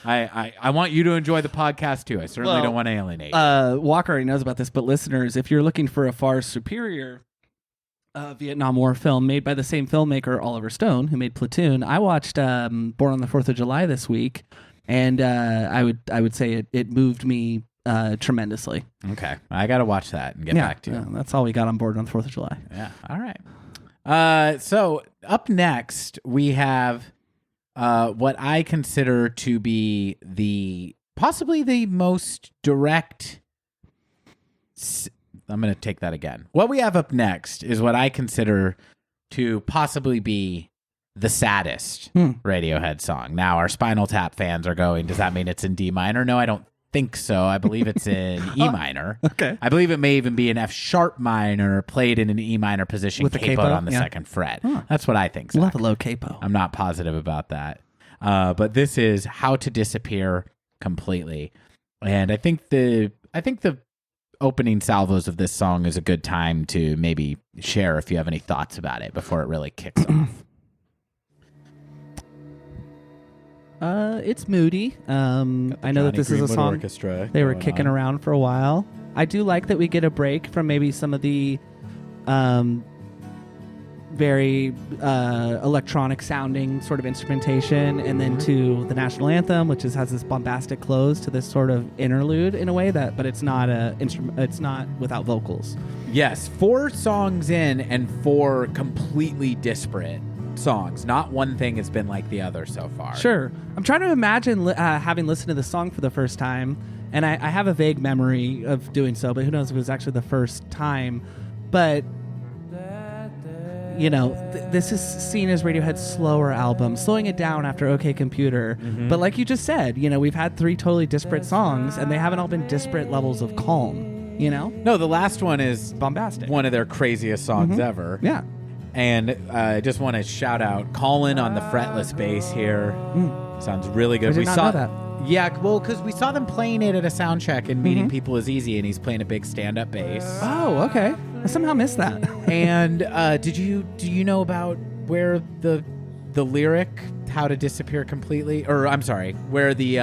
Speaker 3: I want you to enjoy the podcast too. I certainly don't want to alienate you.
Speaker 2: Walker already knows about this, but listeners, if you're looking for a far superior Vietnam War film made by the same filmmaker, Oliver Stone, who made Platoon, I watched Born on the 4th of July this week, and I would say it moved me tremendously.
Speaker 3: Okay, I got to watch that and get back to you.
Speaker 2: Yeah, that's all we got on board on the 4th of July.
Speaker 3: Yeah, all right. So up next, we have what I consider to be possibly the most direct. I'm going to take that again. What we have up next is what I consider to possibly be the saddest Radiohead song. Now, our Spinal Tap fans are going, does that mean it's in D minor? No, I don't think so. I believe it's in E minor.
Speaker 2: Okay.
Speaker 3: I believe it may even be an F sharp minor played in an E minor position,
Speaker 2: With the
Speaker 3: capoed
Speaker 2: capo?
Speaker 3: on the second fret. That's what I think. Zach.
Speaker 2: Love a low capo.
Speaker 3: I'm not positive about that. But this is How to Disappear Completely. And I think the opening salvos of this song is a good time to maybe share if you have any thoughts about it before it really kicks off.
Speaker 2: It's moody. I know that this is a song
Speaker 3: orchestra
Speaker 2: they were kicking around for a while. I do like that we get a break from maybe some of the very electronic sounding sort of instrumentation, and then to the national anthem, which has this bombastic close to this sort of interlude in a way but it's not it's not without vocals.
Speaker 3: Yes, 4 songs in and 4 completely disparate songs. Not one thing has been like the other so far.
Speaker 2: Sure. I'm trying to imagine having listened to the song for the first time, and I have a vague memory of doing so, but who knows if it was actually the first time. But you know, this is seen as Radiohead's slower album, slowing it down after OK Computer. But like you just said, you know, we've had 3 totally disparate songs, and they haven't all been disparate levels of calm, you know?
Speaker 3: No, the last one is
Speaker 2: Bombastic.
Speaker 3: one of their craziest songs ever.
Speaker 2: Yeah.
Speaker 3: And I just want to shout out Colin on the fretless bass here. Sounds really good.
Speaker 2: I did not know that.
Speaker 3: Yeah, well, because we saw them playing it at a sound check, and Meeting People is Easy, and he's playing a big stand-up bass.
Speaker 2: Oh, okay. I somehow missed that.
Speaker 3: And do you know about where the lyric "How to Disappear Completely," or I'm sorry, where the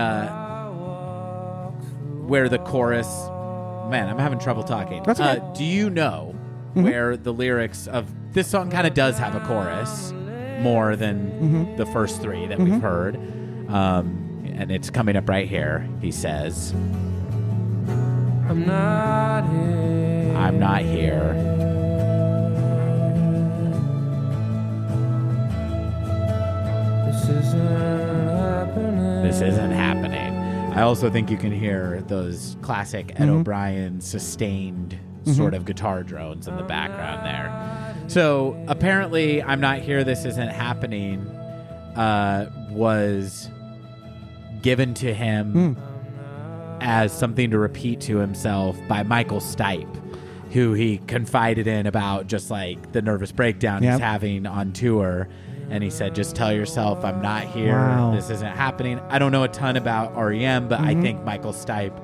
Speaker 3: chorus? Man, I'm having trouble talking.
Speaker 2: That's okay.
Speaker 3: Do you know where the lyrics of this song kind of does have a chorus more than the first 3 that we've heard? And it's coming up right here. He says, I'm not here. I'm not here. This isn't happening. I also think you can hear those classic Ed O'Brien sustained sort of guitar drones in the background there. So apparently, I'm not here. This isn't happening. Was given to him as something to repeat to himself by Michael Stipe, who he confided in about just like the nervous breakdown he's having on tour. And he said, just tell yourself, I'm not here.
Speaker 2: Wow.
Speaker 3: This isn't happening. I don't know a ton about REM, but I think Michael Stipe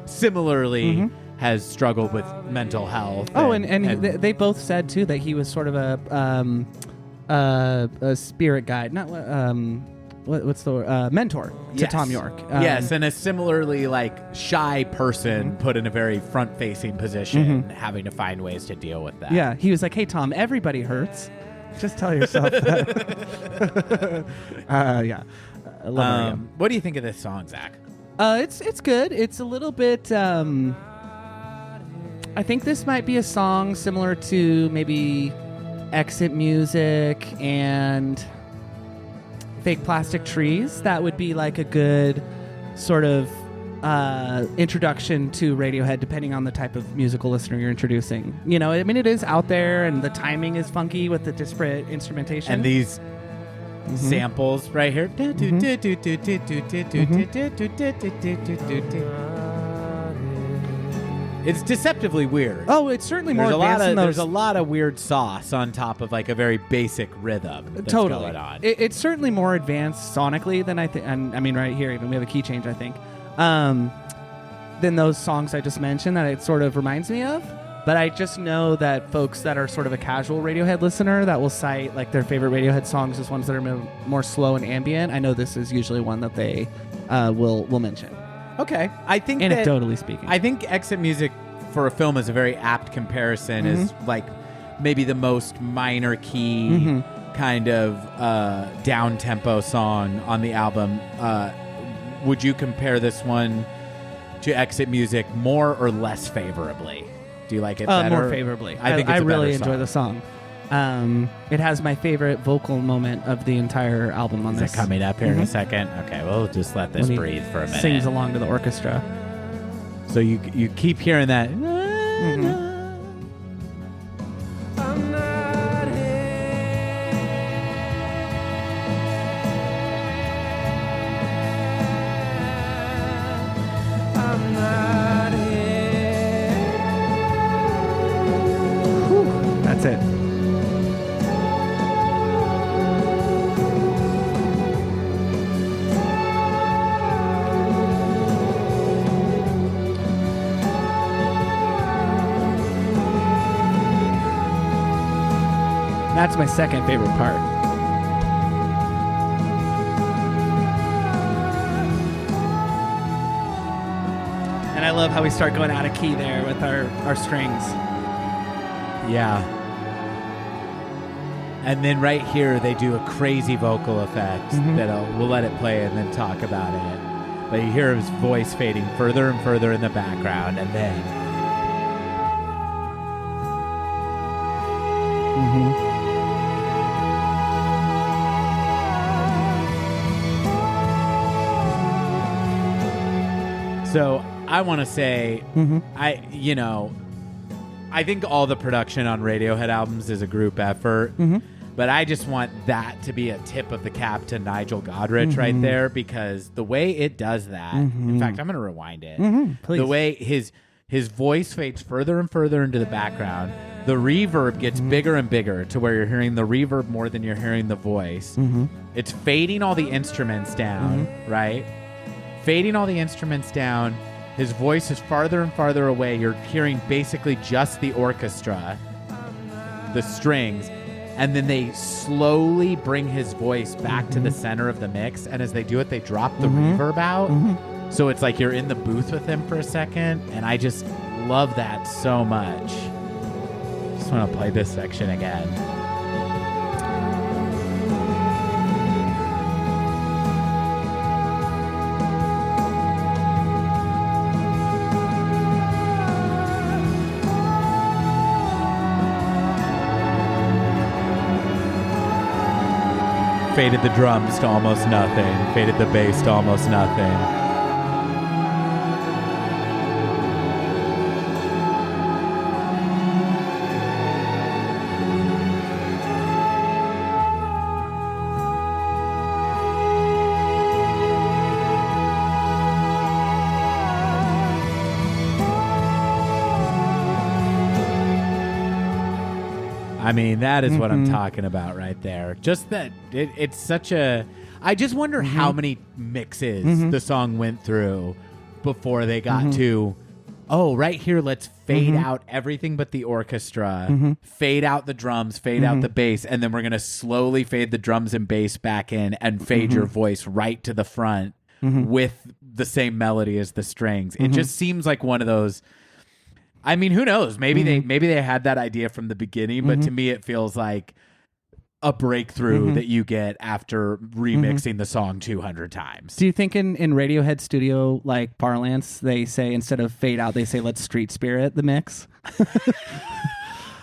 Speaker 3: similarly has struggled with mental health.
Speaker 2: They both said, too, that he was sort of a spirit guide. Not what's the word? Mentor to Tom York.
Speaker 3: Yes, and a similarly like shy person put in a very front-facing position, having to find ways to deal with that.
Speaker 2: Yeah, he was like, hey, Tom, everybody hurts. Just tell yourself that. I love REM.
Speaker 3: What do you think of this song, Zach?
Speaker 2: It's good. It's a little bit. I think this might be a song similar to maybe Exit Music and Fake Plastic Trees. That would be like a good sort of introduction to Radiohead, depending on the type of musical listener you're introducing. You know, I mean, it is out there, and the timing is funky with the disparate instrumentation.
Speaker 3: And these samples right here. It's deceptively weird.
Speaker 2: Oh, it's certainly more advanced than those.
Speaker 3: There's a lot of weird sauce on top of like a very basic rhythm that's going on.
Speaker 2: It's certainly more advanced sonically than I think. And I mean, right here, even we have a key change, I think, than those songs I just mentioned that it sort of reminds me of. But I just know that folks that are sort of a casual Radiohead listener that will cite like their favorite Radiohead songs as ones that are more slow and ambient. I know this is usually one that they will mention.
Speaker 3: Okay, I think
Speaker 2: anecdotally speaking,
Speaker 3: I think Exit Music for a film is a very apt comparison. Is like maybe the most minor key kind of down tempo song on the album. Would you compare this one to Exit Music more or less favorably? Do you like it better?
Speaker 2: More favorably.
Speaker 3: I think it's
Speaker 2: I
Speaker 3: a
Speaker 2: really
Speaker 3: better
Speaker 2: enjoy the song. It has my favorite vocal moment of the entire album on
Speaker 3: Is
Speaker 2: this.
Speaker 3: it coming up here in a second? Okay, we'll just let this breathe for a minute.
Speaker 2: Sings along to the orchestra.
Speaker 3: So you keep hearing that.
Speaker 2: That's it. That's my second favorite part. And I love how we start going out of key there with our strings.
Speaker 3: Yeah. And then right here, they do a crazy vocal effect that we'll let it play and then talk about it. But you hear his voice fading further and further in the background, and then... So I want to say, I think all the production on Radiohead albums is a group effort, but I just want that to be a tip of the cap to Nigel Godrich right there, because the way it does that, in fact, I'm going to rewind it.
Speaker 2: Please.
Speaker 3: The way his voice fades further and further into the background, the reverb gets bigger and bigger to where you're hearing the reverb more than you're hearing the voice. It's fading all the instruments down, right? Fading all the instruments down. His voice is farther and farther away. You're hearing basically just the orchestra, the strings, and then they slowly bring his voice back to the center of the mix. And as they do it, they drop the reverb out. So it's like you're in the booth with him for a second. And I just love that so much. Just want to play this section again. Faded the drums to almost nothing. Faded the bass to almost nothing. I mean, that is what I'm talking about right there. Just that it's such a... I just wonder how many mixes the song went through before they got to, right here, let's fade out everything but the orchestra, fade out the drums, fade out the bass, and then we're going to slowly fade the drums and bass back in and fade your voice right to the front with the same melody as the strings. It just seems like one of those... I mean, who knows? Maybe they had that idea from the beginning, but to me it feels like a breakthrough that you get after remixing the song 200 times.
Speaker 2: Do you think in Radiohead studio like parlance they say instead of fade out they say let's street spirit the mix?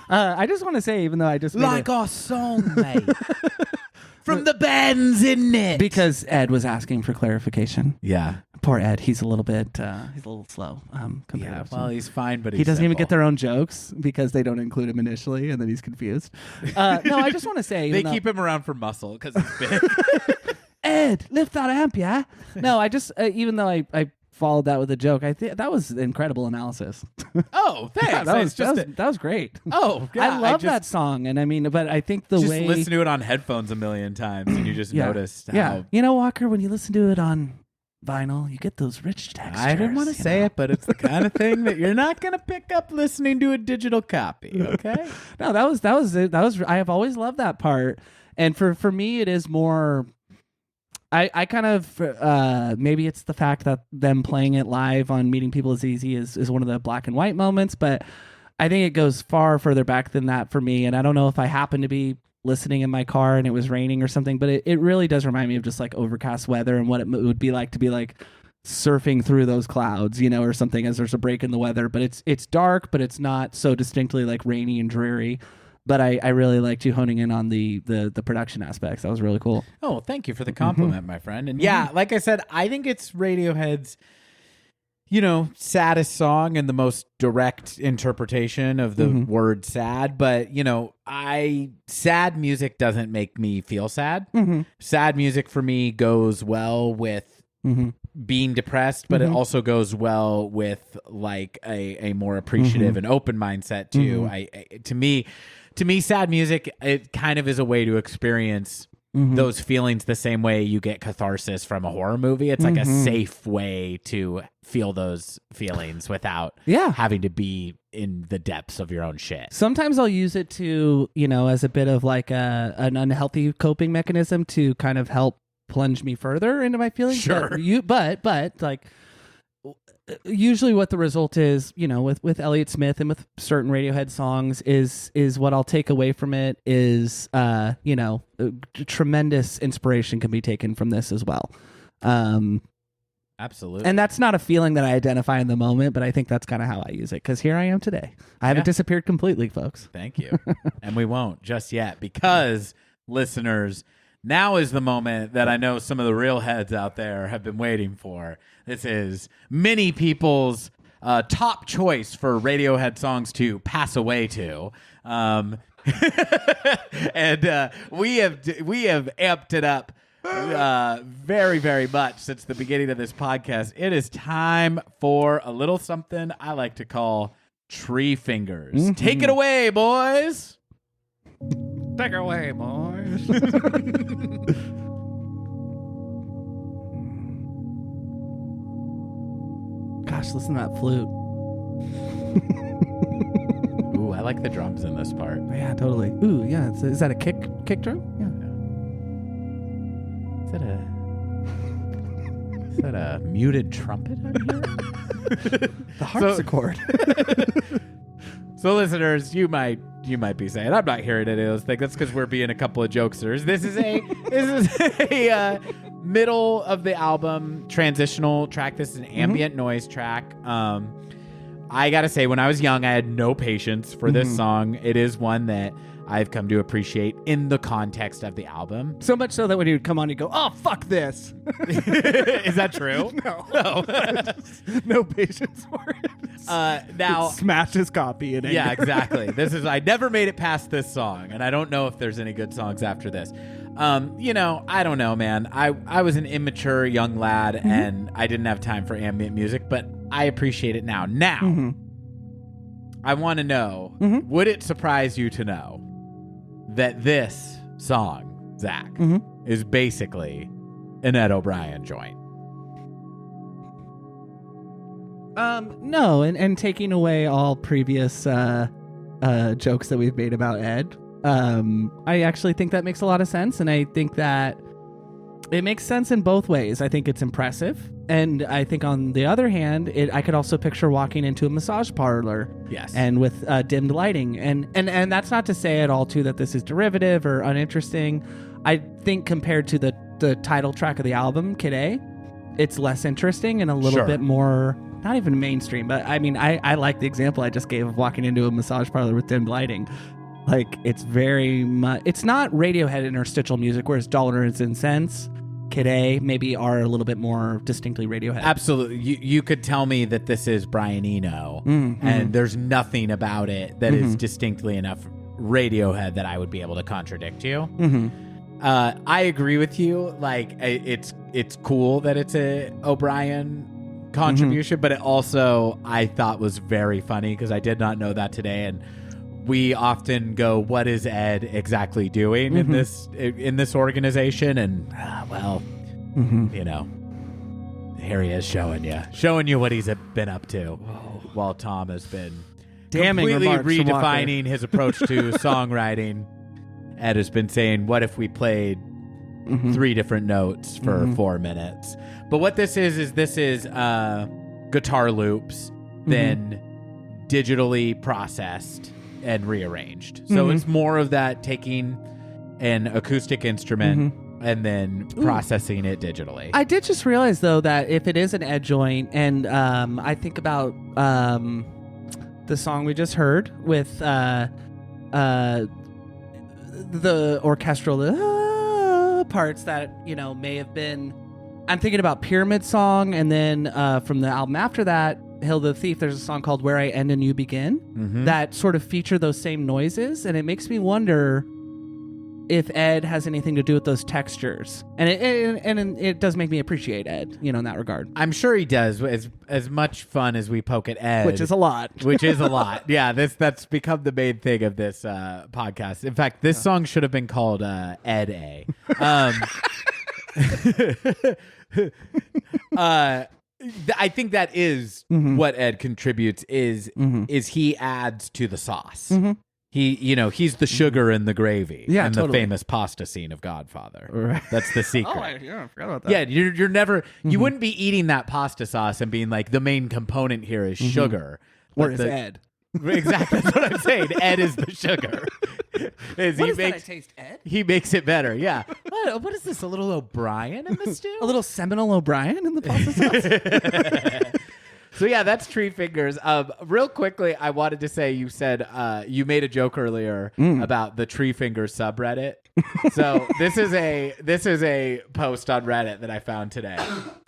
Speaker 2: I just want to say, even though I just
Speaker 3: like our song, mate, from the bands in it,
Speaker 2: because Ed was asking for clarification.
Speaker 3: Yeah.
Speaker 2: Poor Ed, he's a little slow.
Speaker 3: Yeah, well, he's fine, but
Speaker 2: he doesn't even get their own jokes because they don't include him initially, and then he's confused. No, I just want to say
Speaker 3: they keep him around for muscle because he's big.
Speaker 2: Ed, lift that amp, yeah. No, I just even though I followed that with a joke, I think that was incredible analysis.
Speaker 3: Oh, thanks.
Speaker 2: Yeah, that was great.
Speaker 3: Oh, yeah,
Speaker 2: I love that song, and I mean, but I think the way
Speaker 3: listen to it on headphones a million times, and you just noticed how.
Speaker 2: Yeah, you know, Walker, when you listen to it on vinyl, you get those rich textures.
Speaker 3: I didn't want to say it, but it's the kind of thing that you're not going to pick up listening to a digital copy. Okay.
Speaker 2: No, that was it. I have always loved that part, and for me, it is more. I kind of maybe it's the fact that them playing it live on Meeting People is Easy is one of the black and white moments, but I think it goes far further back than that for me. And I don't know if I happen to be listening in my car and it was raining or something, but it really does remind me of just like overcast weather and what it would be like to be like surfing through those clouds, you know, or something as there's a break in the weather. But it's dark, but it's not so distinctly like rainy and dreary. But I really liked you honing in on the production aspects. That was really cool.
Speaker 3: Oh, thank you for the compliment, my friend. And yeah, like I said, I think it's Radiohead's, saddest song and the most direct interpretation of the word sad. But, sad music doesn't make me feel sad. Sad music for me goes well with being depressed, but it also goes well with like a more appreciative and open mindset too. To me, sad music, it kind of is a way to experience those feelings the same way you get catharsis from a horror movie. It's like a safe way to feel those feelings without having to be in the depths of your own shit.
Speaker 2: Sometimes I'll use it to, as a bit of like an unhealthy coping mechanism to kind of help plunge me further into my feelings.
Speaker 3: Sure.
Speaker 2: But like usually what the result is, with Elliott Smith and with certain Radiohead songs is what I'll take away from it is, tremendous inspiration can be taken from this as well.
Speaker 3: Absolutely.
Speaker 2: And that's not a feeling that I identify in the moment, but I think that's kind of how I use it because here I am today. I haven't disappeared completely, folks.
Speaker 3: Thank you. And we won't just yet because, listeners, now is the moment that I know some of the real heads out there have been waiting for. This is many people's top choice for Radiohead songs to pass away to. And we have amped it up very, very much since the beginning of this podcast. It is time for a little something I like to call tree fingers. Take it away, boys.
Speaker 2: Take it away, boys. Gosh, listen to that flute.
Speaker 3: Ooh, I like the drums in this part.
Speaker 2: Yeah, totally. Ooh, yeah. Is that a kick drum? Yeah.
Speaker 3: Is that a muted trumpet out here?
Speaker 2: The harpsichord.
Speaker 3: So listeners, you might be saying, I'm not hearing any of those things. That's because we're being a couple of jokesters. This is a middle of the album transitional track. This is an ambient noise track. I gotta say, when I was young, I had no patience for this song. It is one that I've come to appreciate in the context of the album.
Speaker 2: So much so that when he would come on, he'd go, "Oh, fuck this."
Speaker 3: Is that true?
Speaker 2: No. No patience for it.
Speaker 3: Now,
Speaker 2: smash his copy.
Speaker 3: Yeah, exactly. I never made it past this song, and I don't know if there's any good songs after this. I don't know, man. I was an immature young lad, and I didn't have time for ambient music, but I appreciate it now. Now, I want to know, would it surprise you to know that this song, Zach, is basically an Ed O'Brien joint.
Speaker 2: No, and taking away all previous jokes that we've made about Ed, I actually think that makes a lot of sense, and I think that it makes sense in both ways. I think it's impressive, and I think on the other hand, I could also picture walking into a massage parlor,
Speaker 3: Yes,
Speaker 2: and with dimmed lighting, and that's not to say at all too that this is derivative or uninteresting. I think compared to the title track of the album, Kid A, it's less interesting and a little bit more, not even mainstream, but I mean, I like the example I just gave of walking into a massage parlor with dimmed lighting. Like, it's very much, it's not Radiohead interstitial music, whereas Dollars and Cents, Kid A maybe are a little bit more distinctly Radiohead.
Speaker 3: absolutely. You could tell me that this is Brian Eno, and there's nothing about it that is distinctly enough Radiohead that I would be able to contradict you. I agree with you. Like, it's cool that it's a O'Brien contribution, but it also I thought was very funny because I did not know that today, and we often go, "What is Ed exactly doing in this organization?" And you know, here he is showing you what he's been up to, while Tom has been
Speaker 2: Damning
Speaker 3: completely
Speaker 2: remarks from Walker.
Speaker 3: redefining his approach to songwriting. Ed has been saying, "What if we played 3 different notes for 4 minutes?" But what this is guitar loops, then digitally processed and rearranged. So it's more of that taking an acoustic instrument and then processing it digitally.
Speaker 2: I did just realize, though, that if it is an Ed joint, and I think about the song we just heard with the orchestral parts that, may have been... I'm thinking about Pyramid Song, and then from the album after that, Hail the Thief, there's a song called Where I End and You Begin that sort of feature those same noises, and it makes me wonder if Ed has anything to do with those textures. And it does make me appreciate Ed, in that regard.
Speaker 3: I'm sure he does. As much fun as we poke at Ed,
Speaker 2: Which is a lot.
Speaker 3: Yeah, that's become the main thing of this podcast. In fact, this song should have been called Ed A. I think that is what Ed contributes is he adds to the sauce. He's the sugar in the gravy.
Speaker 2: Yeah,
Speaker 3: and
Speaker 2: totally.
Speaker 3: the famous pasta scene of Godfather.
Speaker 2: Right.
Speaker 3: That's the secret.
Speaker 2: I forgot about that.
Speaker 3: Yeah, you're never you wouldn't be eating that pasta sauce and being like, the main component here is sugar.
Speaker 2: Or
Speaker 3: But
Speaker 2: is Ed?
Speaker 3: Exactly, that's what I'm saying. Ed is the sugar.
Speaker 2: I taste Ed?
Speaker 3: He makes it better. Yeah. What is this? A little O'Brien in the stew?
Speaker 2: A little Seminole O'Brien in the pasta sauce?
Speaker 3: So yeah, that's Tree Fingers. Real quickly, I wanted to say, you said you made a joke earlier about the Tree Fingers subreddit. So this is a post on Reddit that I found today.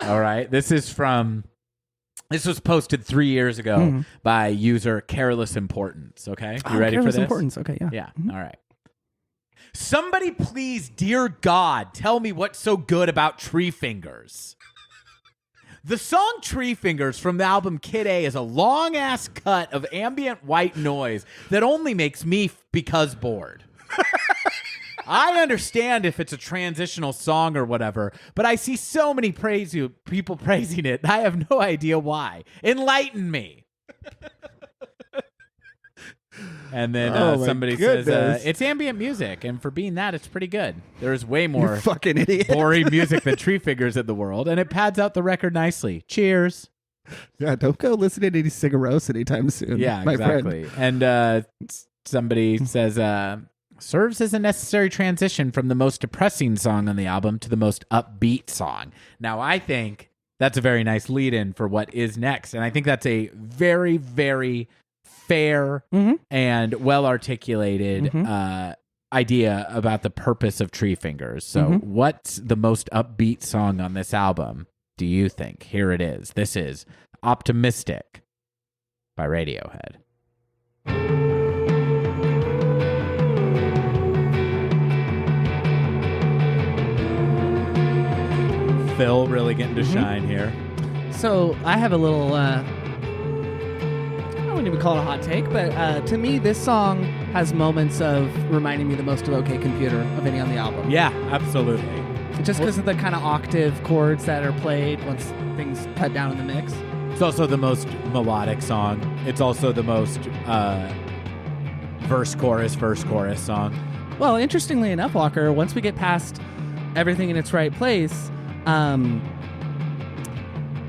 Speaker 3: All right, this was posted 3 years ago by user Careless Importance. Okay, you ready for this?
Speaker 2: Careless Importance. Okay, yeah.
Speaker 3: Yeah. All right. Somebody please, dear God, tell me what's so good about Tree Fingers. The song Tree Fingers from the album Kid A is a long-ass cut of ambient white noise that only makes me because bored. I understand if it's a transitional song or whatever, but I see so many people praising it, and I have no idea why. Enlighten me. And then somebody says, it's ambient music, and for being that, it's pretty good. There's way more
Speaker 2: fucking idiot.
Speaker 3: boring music than Tree Fingers in the world, and it pads out the record nicely. Cheers.
Speaker 2: Yeah, don't go listening to any cigaros anytime soon.
Speaker 3: Yeah,
Speaker 2: my
Speaker 3: exactly.
Speaker 2: friend.
Speaker 3: And somebody says, serves as a necessary transition from the most depressing song on the album to the most upbeat song. Now, I think that's a very nice lead-in for what is next, and I think that's a very, very fair and well-articulated idea about the purpose of Tree Fingers. So what's the most upbeat song on this album, do you think? Here it is. This is Optimistic by Radiohead. Phil really getting to shine here.
Speaker 2: So I have a little... I wouldn't even call it a hot take, but to me, this song has moments of reminding me the most of OK Computer of any on the album.
Speaker 3: Yeah, absolutely.
Speaker 2: Just because of the kind of octave chords that are played once things cut down in the mix.
Speaker 3: It's also the most melodic song. It's also the most verse, chorus song.
Speaker 2: Well, interestingly enough, Walker, once we get past everything in its right place,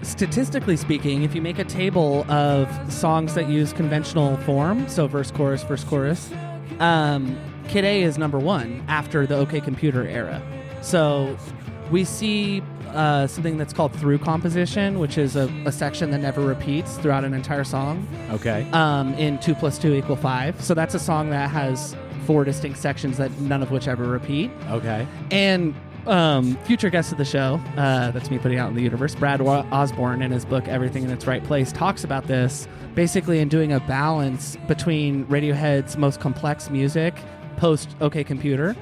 Speaker 2: statistically speaking, if you make a table of songs that use conventional form, so verse, chorus, Kid A is number one after the OK Computer era. So we see something that's called through composition, which is a section that never repeats throughout an entire song.
Speaker 3: Okay.
Speaker 2: In 2 + 2 = 5. So that's a song that has 4 distinct sections that none of which ever repeat.
Speaker 3: Okay.
Speaker 2: And future guest of the show, that's me putting out in the universe, Brad Osborne, in his book Everything in Its Right Place, talks about this basically in doing a balance between Radiohead's most complex music post OK Computer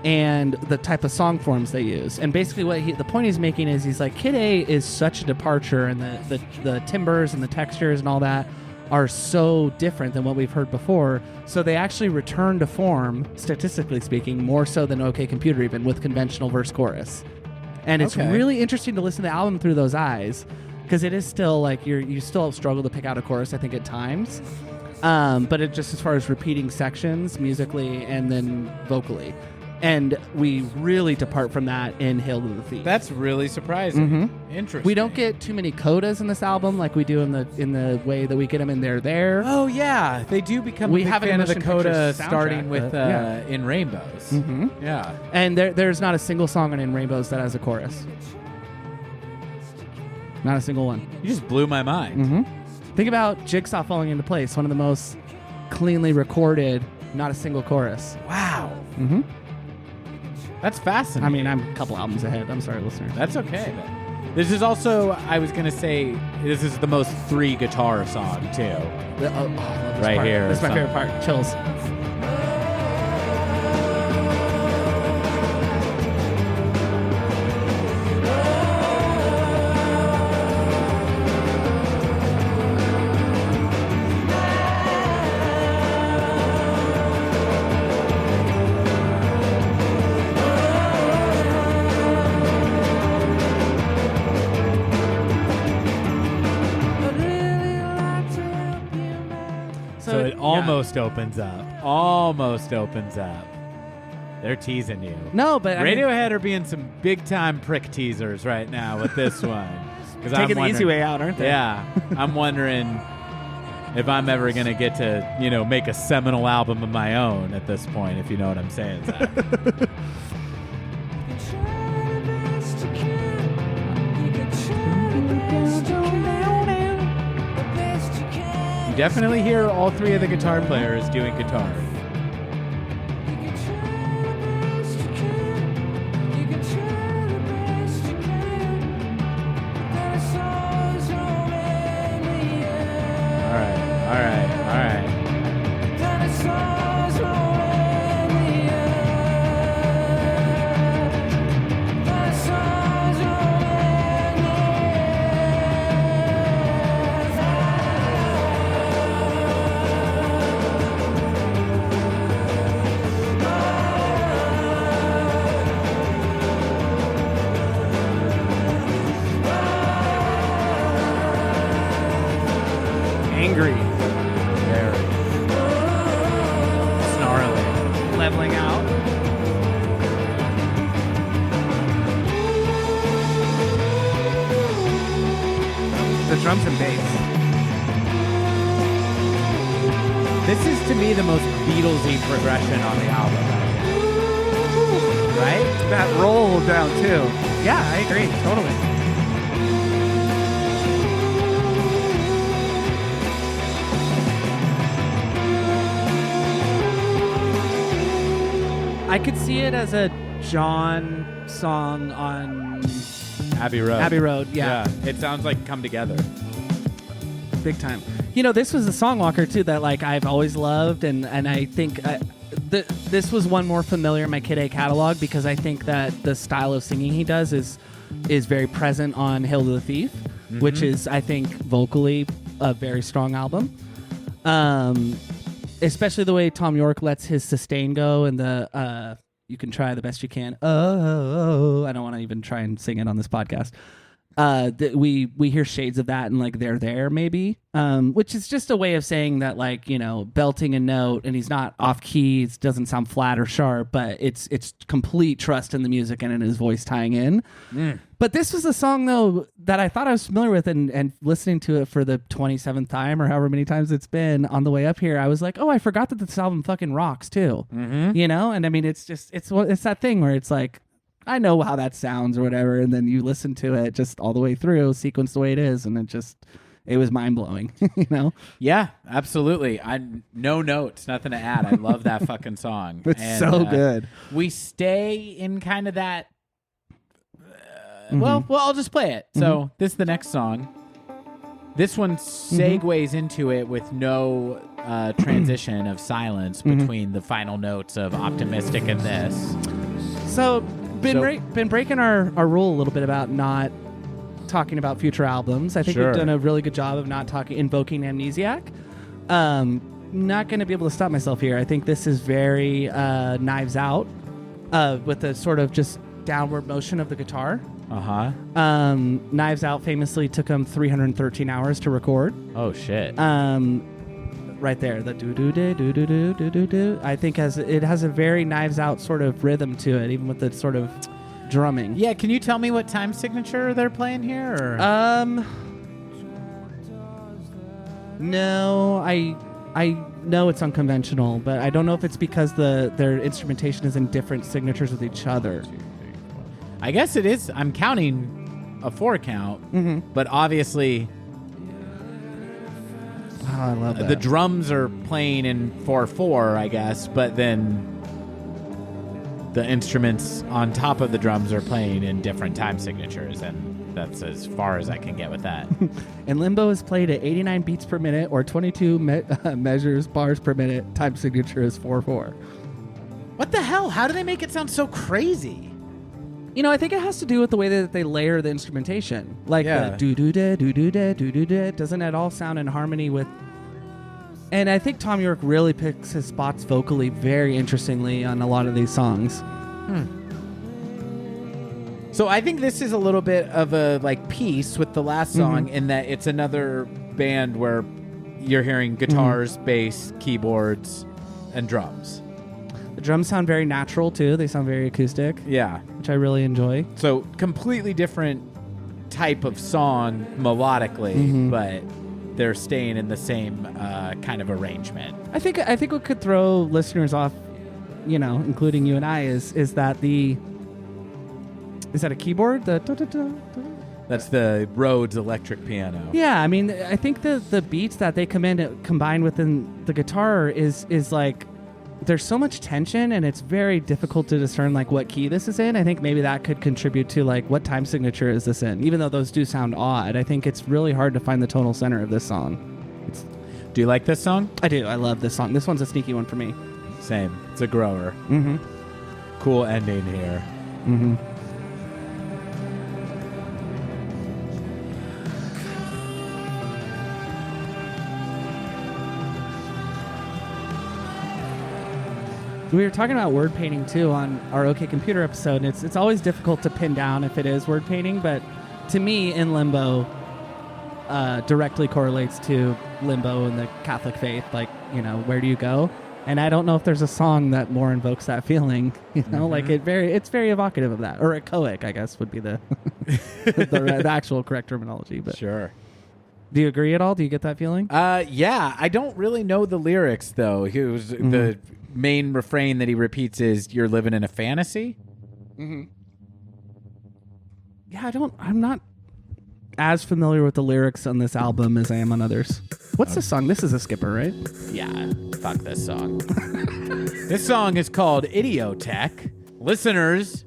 Speaker 2: and the type of song forms they use. And basically the point he's making is he's like, Kid A is such a departure, and the timbres and the textures and all that are so different than what we've heard before. So they actually return to form, statistically speaking, more so than OK Computer, even with conventional verse chorus. And it's really interesting to listen to the album through those eyes, because it is still like you still struggle to pick out a chorus, I think, at times. But it just as far as repeating sections musically and then vocally. And we really depart from that in Hail to the Thief.
Speaker 3: That's really surprising. Interesting.
Speaker 2: We don't get too many codas in this album like we do in the way that we get them in There.
Speaker 3: Oh yeah, they do become.
Speaker 2: We
Speaker 3: a big
Speaker 2: have
Speaker 3: fan of the coda
Speaker 2: soundtrack,
Speaker 3: starting with
Speaker 2: yeah.
Speaker 3: In Rainbows. Yeah.
Speaker 2: And there's not a single song on In Rainbows that has a chorus. Not a single one.
Speaker 3: You just blew my mind.
Speaker 2: Think about Jigsaw Falling Into Place, one of the most cleanly recorded, not a single chorus.
Speaker 3: Wow. That's fascinating.
Speaker 2: I mean, I'm a couple albums ahead. I'm sorry, listeners.
Speaker 3: That's okay. This is also, I was going to say, this is the most 3 guitar song, too.
Speaker 2: I love this
Speaker 3: Right
Speaker 2: part.
Speaker 3: here.
Speaker 2: This is my favorite part. Chills.
Speaker 3: So it almost opens up. Almost opens up. They're teasing you.
Speaker 2: No, but
Speaker 3: Radiohead are being some big time prick teasers right now with this one.
Speaker 2: Taking the easy way out, aren't they?
Speaker 3: Yeah. I'm wondering if I'm ever going to get to, make a seminal album of my own at this point, if you know what I'm saying, Zach. You definitely hear all 3 of the guitar players doing guitar. All right.
Speaker 2: Angry.
Speaker 3: Very snarly.
Speaker 2: Leveling out. The drums and bass.
Speaker 3: This is, to me, the most Beatlesy progression on the album. Right?
Speaker 2: That roll down, too. Yeah, I agree. Totally. I could see it as a John song on
Speaker 3: Abbey Road.
Speaker 2: Abbey Road, yeah.
Speaker 3: It sounds like Come Together.
Speaker 2: Big time. This was a song, Walker, too, that I've always loved, and I think this was one more familiar in my Kid A catalog, because I think that the style of singing he does is very present on Hail to the Thief, which is, I think, vocally a very strong album. especially the way Tom York lets his sustain go and the you can try the best you can. Oh, I don't want to even try and sing it on this podcast. We hear shades of that and like they're there maybe, which is just a way of saying that, like, you know, belting a note and he's not off key, it doesn't sound flat or sharp, but it's complete trust in the music and in his voice tying in. But this was a song though that I thought I was familiar with, and listening to it for the 27th time or however many times it's been on the way up here, I was like, oh, I forgot that this album fucking rocks too. You know, and I mean it's that thing where it's like, I know how that sounds or whatever, and then you listen to it just all the way through, sequenced the way it is, and it was mind-blowing, you know?
Speaker 3: Yeah, absolutely. No notes, nothing to add. I love that fucking song.
Speaker 2: It's so good.
Speaker 3: We stay in kind of that... Well, I'll just play it. So this is the next song. This one segues into it with no transition of silence between the final notes of Optimistic and this.
Speaker 2: So... Been breaking our rule a little bit about not talking about future albums. I think we've done a really good job of not invoking Amnesiac. Not going to be able to stop myself here. I think this is very Knives Out with the sort of just downward motion of the guitar. Knives Out famously took them 313 hours to record.
Speaker 3: Oh, shit.
Speaker 2: Right there, the do do do do do do do do do. I think it has a very Knives Out sort of rhythm to it, even with the sort of drumming.
Speaker 3: Yeah, can you tell me what time signature they're playing here? Or?
Speaker 2: No, I know it's unconventional, but I don't know if it's because their instrumentation is in different signatures with each other.
Speaker 3: I guess it is. I'm counting a 4 count, but obviously.
Speaker 2: Oh, I love that.
Speaker 3: The drums are playing in 4/4, I guess, but then the instruments on top of the drums are playing in different time signatures, and that's as far as I can get with that.
Speaker 2: And Limbo is played at 89 beats per minute or 22 measures bars per minute. Time signature is 4/4.
Speaker 3: What the hell? How do they make it sound so crazy?
Speaker 2: You know, I think it has to do with the way that they layer the instrumentation. Like the do-do-da, do-do-da, do-do-da. Doesn't at all sound in harmony with... And I think Tom York really picks his spots vocally very interestingly on a lot of these songs.
Speaker 3: So I think this is a little bit of a like piece with the last song in that it's another band where you're hearing guitars, bass, keyboards, and drums.
Speaker 2: The drums sound very natural, too. They sound very acoustic.
Speaker 3: Yeah.
Speaker 2: Which I really enjoy.
Speaker 3: So completely different type of song melodically, but they're staying in the same kind of arrangement.
Speaker 2: I think what could throw listeners off, you know, including you and I, is that is that a keyboard?
Speaker 3: That's the Rhodes electric piano.
Speaker 2: Yeah, I mean, I think the beats that they combine within the guitar is like, there's so much tension and it's very difficult to discern like what key this is in. I think maybe that could contribute to like what time signature is this in. Even though those do sound odd, I think it's really hard to find the tonal center of this song.
Speaker 3: Do you like this song?
Speaker 2: I do. I love this song. This one's a sneaky one for me.
Speaker 3: Same. It's a grower. Cool ending here.
Speaker 2: We were talking about word painting too on our OK Computer episode, and it's always difficult to pin down if it is word painting, but to me, In Limbo directly correlates to limbo and the Catholic faith. Like, you know, where do you go? And I don't know if there's a song that more invokes that feeling. You know, like it's very evocative of that, or echoic, I guess would be the the actual correct terminology. But
Speaker 3: sure.
Speaker 2: Do you agree at all? Do you get that feeling?
Speaker 3: Yeah. I don't really know the lyrics though. The main refrain that he repeats is "You're living in a fantasy."
Speaker 2: Yeah, I'm not as familiar with the lyrics on this album as I am on others. What's the song? This is a skipper, right?
Speaker 3: Yeah, fuck this song. This song is called Idiotech. Listeners,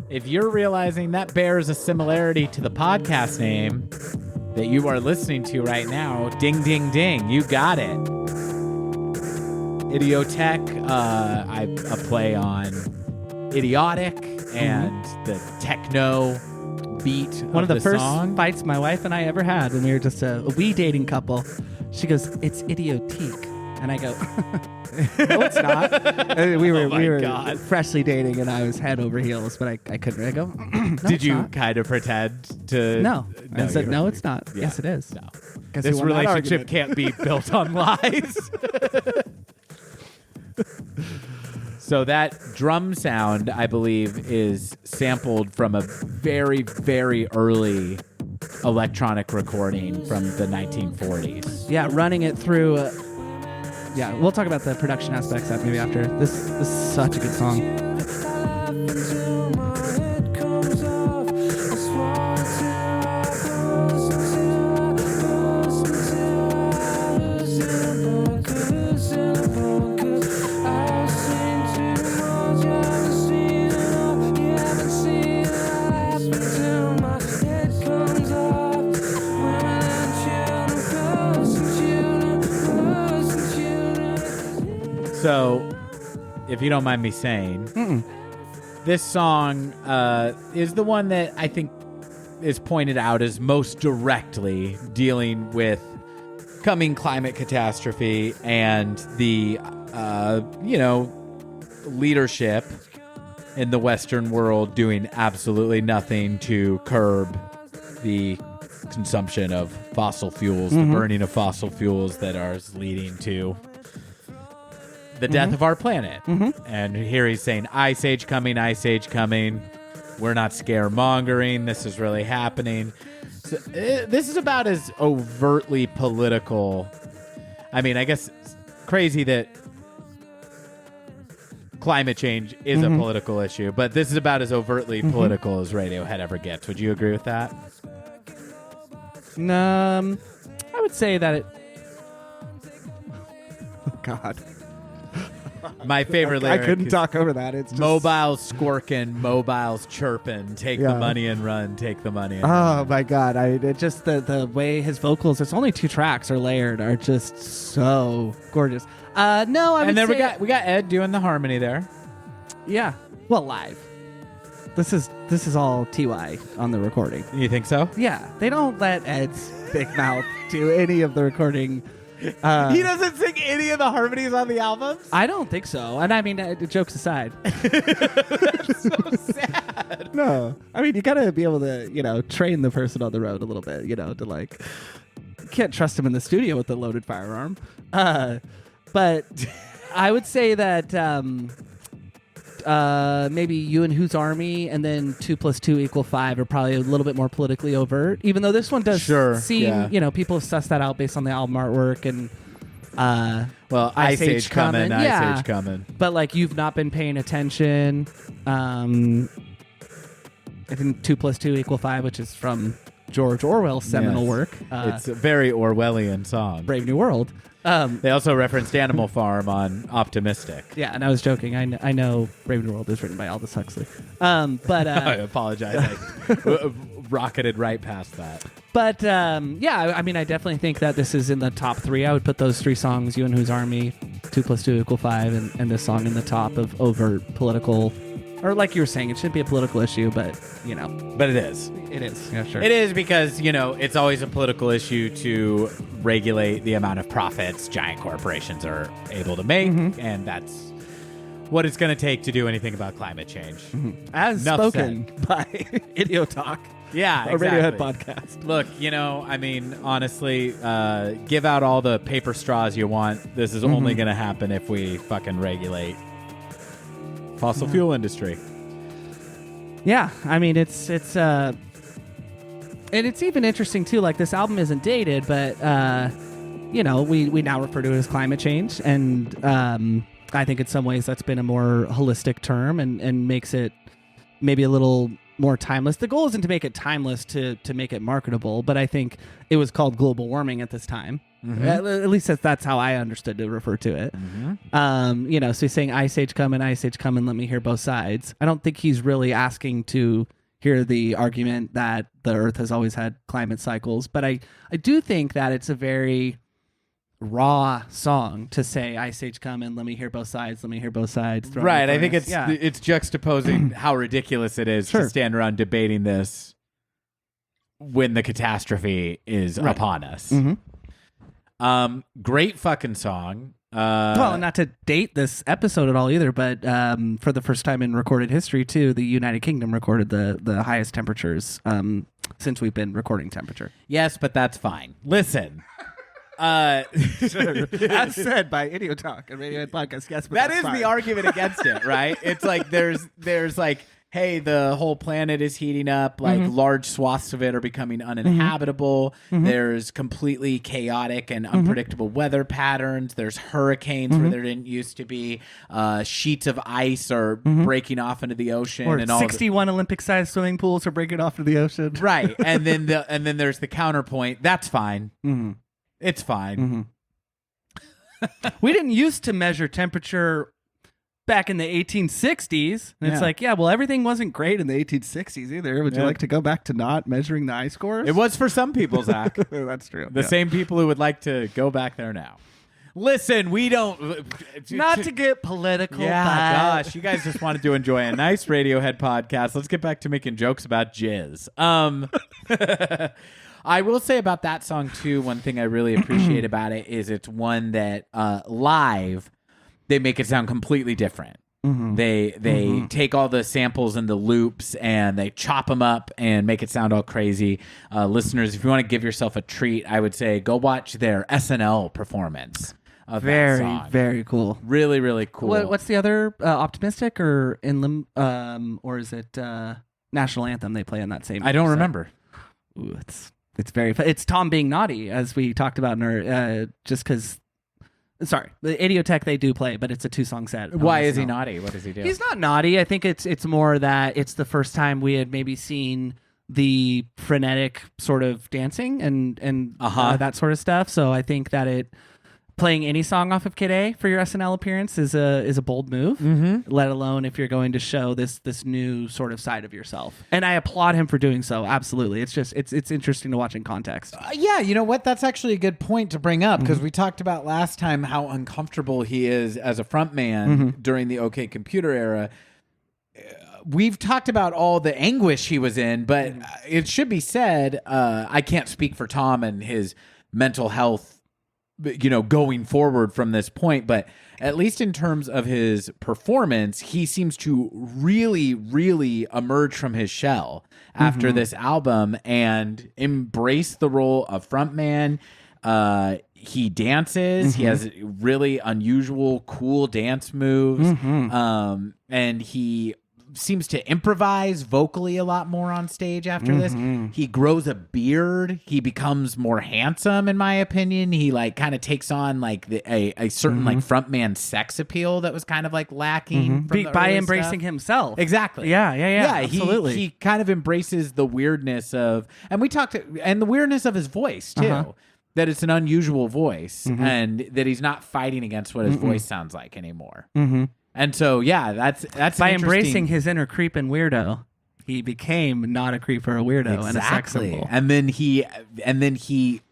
Speaker 3: if you're realizing that bears a similarity to the podcast name that you are listening to right now, ding, ding, ding, you got it. Idiotech, a play on idiotic and the techno beat.
Speaker 2: One of the first
Speaker 3: song.
Speaker 2: Fights my wife and I ever had when we were just a wee dating couple. She goes, "It's idiotique." And I go, no, it's not. We were
Speaker 3: God.
Speaker 2: freshly dating, and I was head over heels, but I couldn't. I go, no,
Speaker 3: Did
Speaker 2: it's
Speaker 3: you
Speaker 2: not.
Speaker 3: kind of pretend to?
Speaker 2: No. I said,
Speaker 3: you-
Speaker 2: no, it's not.
Speaker 3: Yeah.
Speaker 2: Yes, it is.
Speaker 3: No.
Speaker 2: 'Cause
Speaker 3: This
Speaker 2: we won that
Speaker 3: relationship
Speaker 2: argument.
Speaker 3: can't be built on lies. So that drum sound, I believe, is sampled from a very, very early electronic recording from the 1940s.
Speaker 2: Yeah, running it through. Yeah, we'll talk about the production aspects that maybe after. This is such a good song.
Speaker 3: So, if you don't mind me saying, this song is the one that I think is pointed out as most directly dealing with coming climate catastrophe and the, leadership in the Western world doing absolutely nothing to curb the consumption of fossil fuels, the burning of fossil fuels that are leading to the death of our planet. And here he's saying, Ice Age coming, Ice Age coming. We're not scaremongering. This is really happening. So, this is about as overtly political. I mean, I guess it's crazy that climate change is a political issue, but this is about as overtly political as Radiohead ever gets. Would you agree with that?
Speaker 2: I would say that it.
Speaker 4: God.
Speaker 3: My favorite lyric
Speaker 4: I couldn't
Speaker 3: is,
Speaker 4: talk over that. It's just,
Speaker 3: mobiles squirking, mobiles chirping. Take the
Speaker 4: Yeah.
Speaker 3: money and run. Take the money and
Speaker 4: Oh
Speaker 3: run.
Speaker 4: my God!
Speaker 2: It just the way his vocals. It's only 2 tracks are layered. Are just so gorgeous. No, I would
Speaker 3: And then
Speaker 2: say,
Speaker 3: we got Ed doing the harmony there.
Speaker 2: yeah. Well, live. This is all Ty on the recording.
Speaker 3: You think so?
Speaker 2: Yeah, they don't let Ed's big mouth do any of the recording.
Speaker 3: He doesn't sing any of the harmonies on the albums.
Speaker 2: I don't think so. And I mean, jokes aside,
Speaker 3: So sad.
Speaker 2: no. I mean, you gotta be able to, train the person on the road a little bit, to like. You can't trust him in the studio with a loaded firearm. But I would say that maybe You and Whose Army and then 2 + 2 = 5 are probably a little bit more politically overt. Even though this one does seem,
Speaker 3: yeah.
Speaker 2: People have sussed that out based on the album artwork and.
Speaker 3: Well, Ice Age coming,
Speaker 2: yeah.
Speaker 3: Ice Age coming.
Speaker 2: But like you've not been paying attention. I think 2 + 2 = 5, which is from George Orwell's seminal
Speaker 3: Yes.
Speaker 2: work.
Speaker 3: It's a very Orwellian song.
Speaker 2: Brave New World.
Speaker 3: They also referenced Animal Farm on Optimistic.
Speaker 2: Yeah, and I was joking. I know Brave New World is written by Aldous Huxley. But
Speaker 3: I apologize. I rocketed right past that.
Speaker 2: but yeah, I mean, I definitely think that this is in the top 3. I would put those 3 songs: You and Whose Army, 2 + 2 = 5, and this song in the top of overt political. Or like you were saying, it shouldn't be a political issue, but
Speaker 3: But it is.
Speaker 2: it is. Yeah, sure.
Speaker 3: It is because, it's always a political issue to regulate the amount of profits giant corporations are able to make, and that's what it's going to take to do anything about climate change.
Speaker 2: As
Speaker 3: Enough
Speaker 2: spoken by Idiot Talk,
Speaker 3: Yeah,
Speaker 2: a
Speaker 3: exactly.
Speaker 2: Radiohead podcast.
Speaker 3: Look, I mean, honestly, give out all the paper straws you want. This is only going to happen if we fucking regulate fossil fuel industry.
Speaker 2: Yeah, I mean it's and it's even interesting too. Like this album isn't dated, but we now refer to it as climate change, and I think in some ways that's been a more holistic term and makes it maybe a little more timeless. The goal isn't to make it timeless to make it marketable, but I think it was called global warming at this time. At least that's how I understood to refer to it. So he's saying Ice Age coming, let me hear both sides. I don't think he's really asking to hear the argument that the Earth has always had climate cycles, but I do think that it's a very raw song to say Ice Age coming, let me hear both sides, throw
Speaker 3: Right.
Speaker 2: in the
Speaker 3: I think
Speaker 2: furnace.
Speaker 3: it's juxtaposing how ridiculous it is
Speaker 2: Sure.
Speaker 3: to stand around debating this when the catastrophe is
Speaker 2: Right.
Speaker 3: upon us. Great fucking song.
Speaker 2: Well, not to date this episode at all either, but for the first time in recorded history, too, the United Kingdom recorded the highest temperatures since we've been recording temperature.
Speaker 3: Yes, but that's fine. Listen.
Speaker 2: As said by Idiotalk and Radiohead Podcast. Yes, but
Speaker 3: that is fine. The argument against it, right? It's like there's like, hey, the whole planet is heating up. Like large swaths of it are becoming uninhabitable. There's completely chaotic and unpredictable weather patterns. There's hurricanes where there didn't used to be. Sheets of ice are breaking off into the ocean,
Speaker 2: or
Speaker 3: and all
Speaker 2: 61 Olympic-sized swimming pools are breaking off into the ocean.
Speaker 3: Right, and then there's the counterpoint. That's fine. It's fine.
Speaker 2: We didn't used to measure temperature back in the 1860s. And it's like, well, everything wasn't great in the 1860s either. Would you like to go back to not measuring the ice cores?
Speaker 3: It was for some people, Zach.
Speaker 2: That's true.
Speaker 3: The same people who would like to go back there now. Listen, we don't...
Speaker 2: Not to get political.
Speaker 3: Yeah, gosh. You guys just wanted to enjoy a nice Radiohead podcast. Let's get back to making jokes about jizz. I will say about that song, too, one thing I really appreciate about it is it's one that live, they make it sound completely different. They take all the samples and the loops and they chop them up and make it sound all crazy. Listeners, if you want to give yourself a treat, I would say go watch their SNL performance of that song.
Speaker 2: Very cool.
Speaker 3: Really, really cool.
Speaker 2: What's the other Optimistic or or is it National Anthem they play in that same?
Speaker 3: I don't remember.
Speaker 2: Ooh, it's very fun. It's Tom being naughty, as we talked about in our just because. Sorry, the Idiotech they do play, but it's a 2-song set.
Speaker 3: Why is he naughty? What does he do?
Speaker 2: He's not naughty. I think it's more that it's the first time we had maybe seen the frenetic sort of dancing and that sort of stuff. So I think that playing any song off of Kid A for your SNL appearance is a bold move. Let alone if you're going to show this new sort of side of yourself. And I applaud him for doing so. Absolutely, it's just it's interesting to watch in context.
Speaker 3: Yeah, you know what? That's actually a good point to bring up because we talked about last time how uncomfortable he is as a frontman during the OK Computer era. We've talked about all the anguish he was in, but it should be said, I can't speak for Tom and his mental health, going forward from this point, but at least in terms of his performance, he seems to really, really emerge from his shell after this album and embrace the role of frontman. He dances. He has really unusual, cool dance moves. And he seems to improvise vocally a lot more on stage after this. He grows a beard. He becomes more handsome, in my opinion. He kind of takes on a certain frontman sex appeal that was kind of lacking
Speaker 2: by embracing himself.
Speaker 3: Exactly.
Speaker 2: Yeah. Absolutely.
Speaker 3: He kind of embraces the weirdness of, and the weirdness of his voice too. That it's an unusual voice, and that he's not fighting against what his voice sounds like anymore. And so, yeah, that's
Speaker 2: by embracing his inner creep and weirdo, he became not a creep or a weirdo and a sex symbol.
Speaker 3: And then he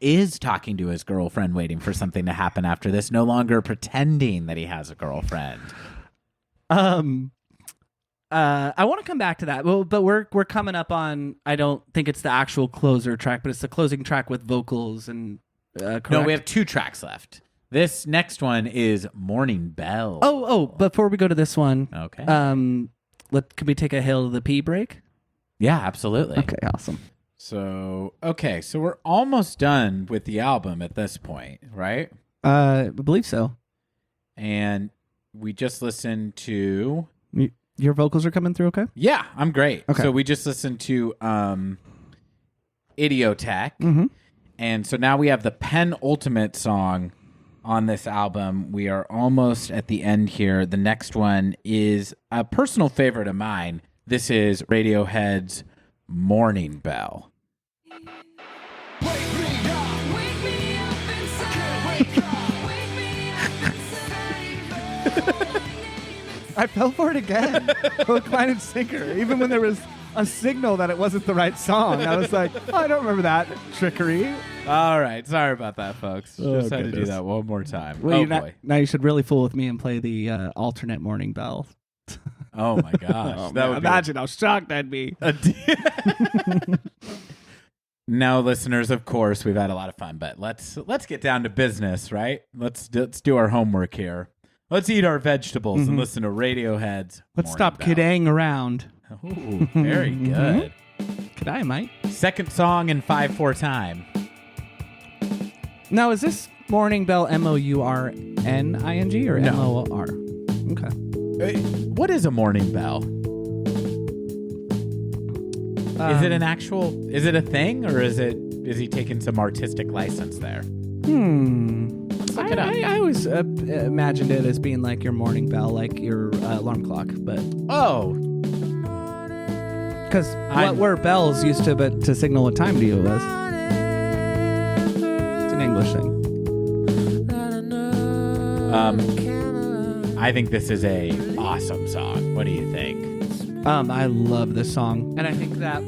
Speaker 3: is talking to his girlfriend, waiting for something to happen after this. No longer pretending that he has a girlfriend.
Speaker 2: I want to come back to that, but we're coming up on. I don't think it's the actual closer track, but it's the closing track with vocals and.
Speaker 3: No, we have 2 tracks left. This next one is Morning Bell.
Speaker 2: Oh, before we go to this one,
Speaker 3: okay.
Speaker 2: Can we take a Hail to the P break?
Speaker 3: Yeah, absolutely.
Speaker 2: Okay, awesome.
Speaker 3: So we're almost done with the album at this point, right?
Speaker 2: I believe so.
Speaker 3: And we just listened to...
Speaker 2: Your vocals are coming through okay?
Speaker 3: Yeah, I'm great.
Speaker 2: Okay.
Speaker 3: So we just listened to Idiotech. And so now we have the penultimate song on this album. We are almost at the end here. The next one is a personal favorite of mine. This is Radiohead's Morning Bell.
Speaker 4: Wake me up inside. Wake me up inside.
Speaker 2: I fell for it again. Hook, line, and sinker. Even when there was a signal that it wasn't the right song, I was like, I don't remember that trickery.
Speaker 3: All right. Sorry about that, folks. Just had to do
Speaker 2: goodness.
Speaker 3: that one more time.
Speaker 2: Well,
Speaker 3: boy.
Speaker 2: now you should really fool with me and play the alternate Morning Bell.
Speaker 3: Oh, my gosh.
Speaker 2: Imagine how shocked I'd be.
Speaker 3: No, listeners, of course, we've had a lot of fun, but let's get down to business, right? Let's do our homework here. Let's eat our vegetables and listen to Radiohead's
Speaker 2: Let's
Speaker 3: Morning
Speaker 2: stop
Speaker 3: Bell.
Speaker 2: kidding around.
Speaker 3: Ooh, very good.
Speaker 2: Could I, mate?
Speaker 3: Second song in 5/4 time.
Speaker 2: Now, is this Morning Bell MOURNING or
Speaker 3: No.
Speaker 2: MOR? Okay.
Speaker 3: What is a morning bell? Is it an actual? Is it a thing, or is he taking some artistic license there?
Speaker 2: Let's
Speaker 3: look it up.
Speaker 2: I always imagined it as being like your morning bell, like your alarm clock, but
Speaker 3: Oh,
Speaker 2: because what were bells used to signal what time to you was? It's an English thing.
Speaker 3: I think this is a awesome song. What do you think?
Speaker 2: I love this song, and I think that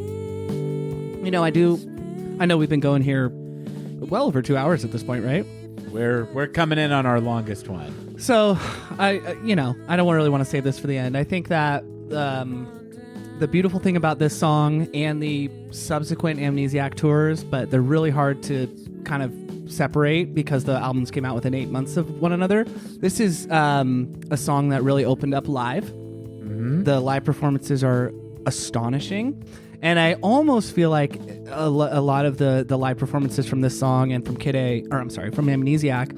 Speaker 2: I know we've been going here well over 2 hours at this point, right?
Speaker 3: We're coming in on our longest one.
Speaker 2: So I don't really want to save this for the end. I think that the beautiful thing about this song and the subsequent Amnesiac tours, but they're really hard to kind of separate because the albums came out within 8 months of one another. This is a song that really opened up live. The live performances are astonishing, and I almost feel like a lot of the live performances from this song and from from Amnesiac,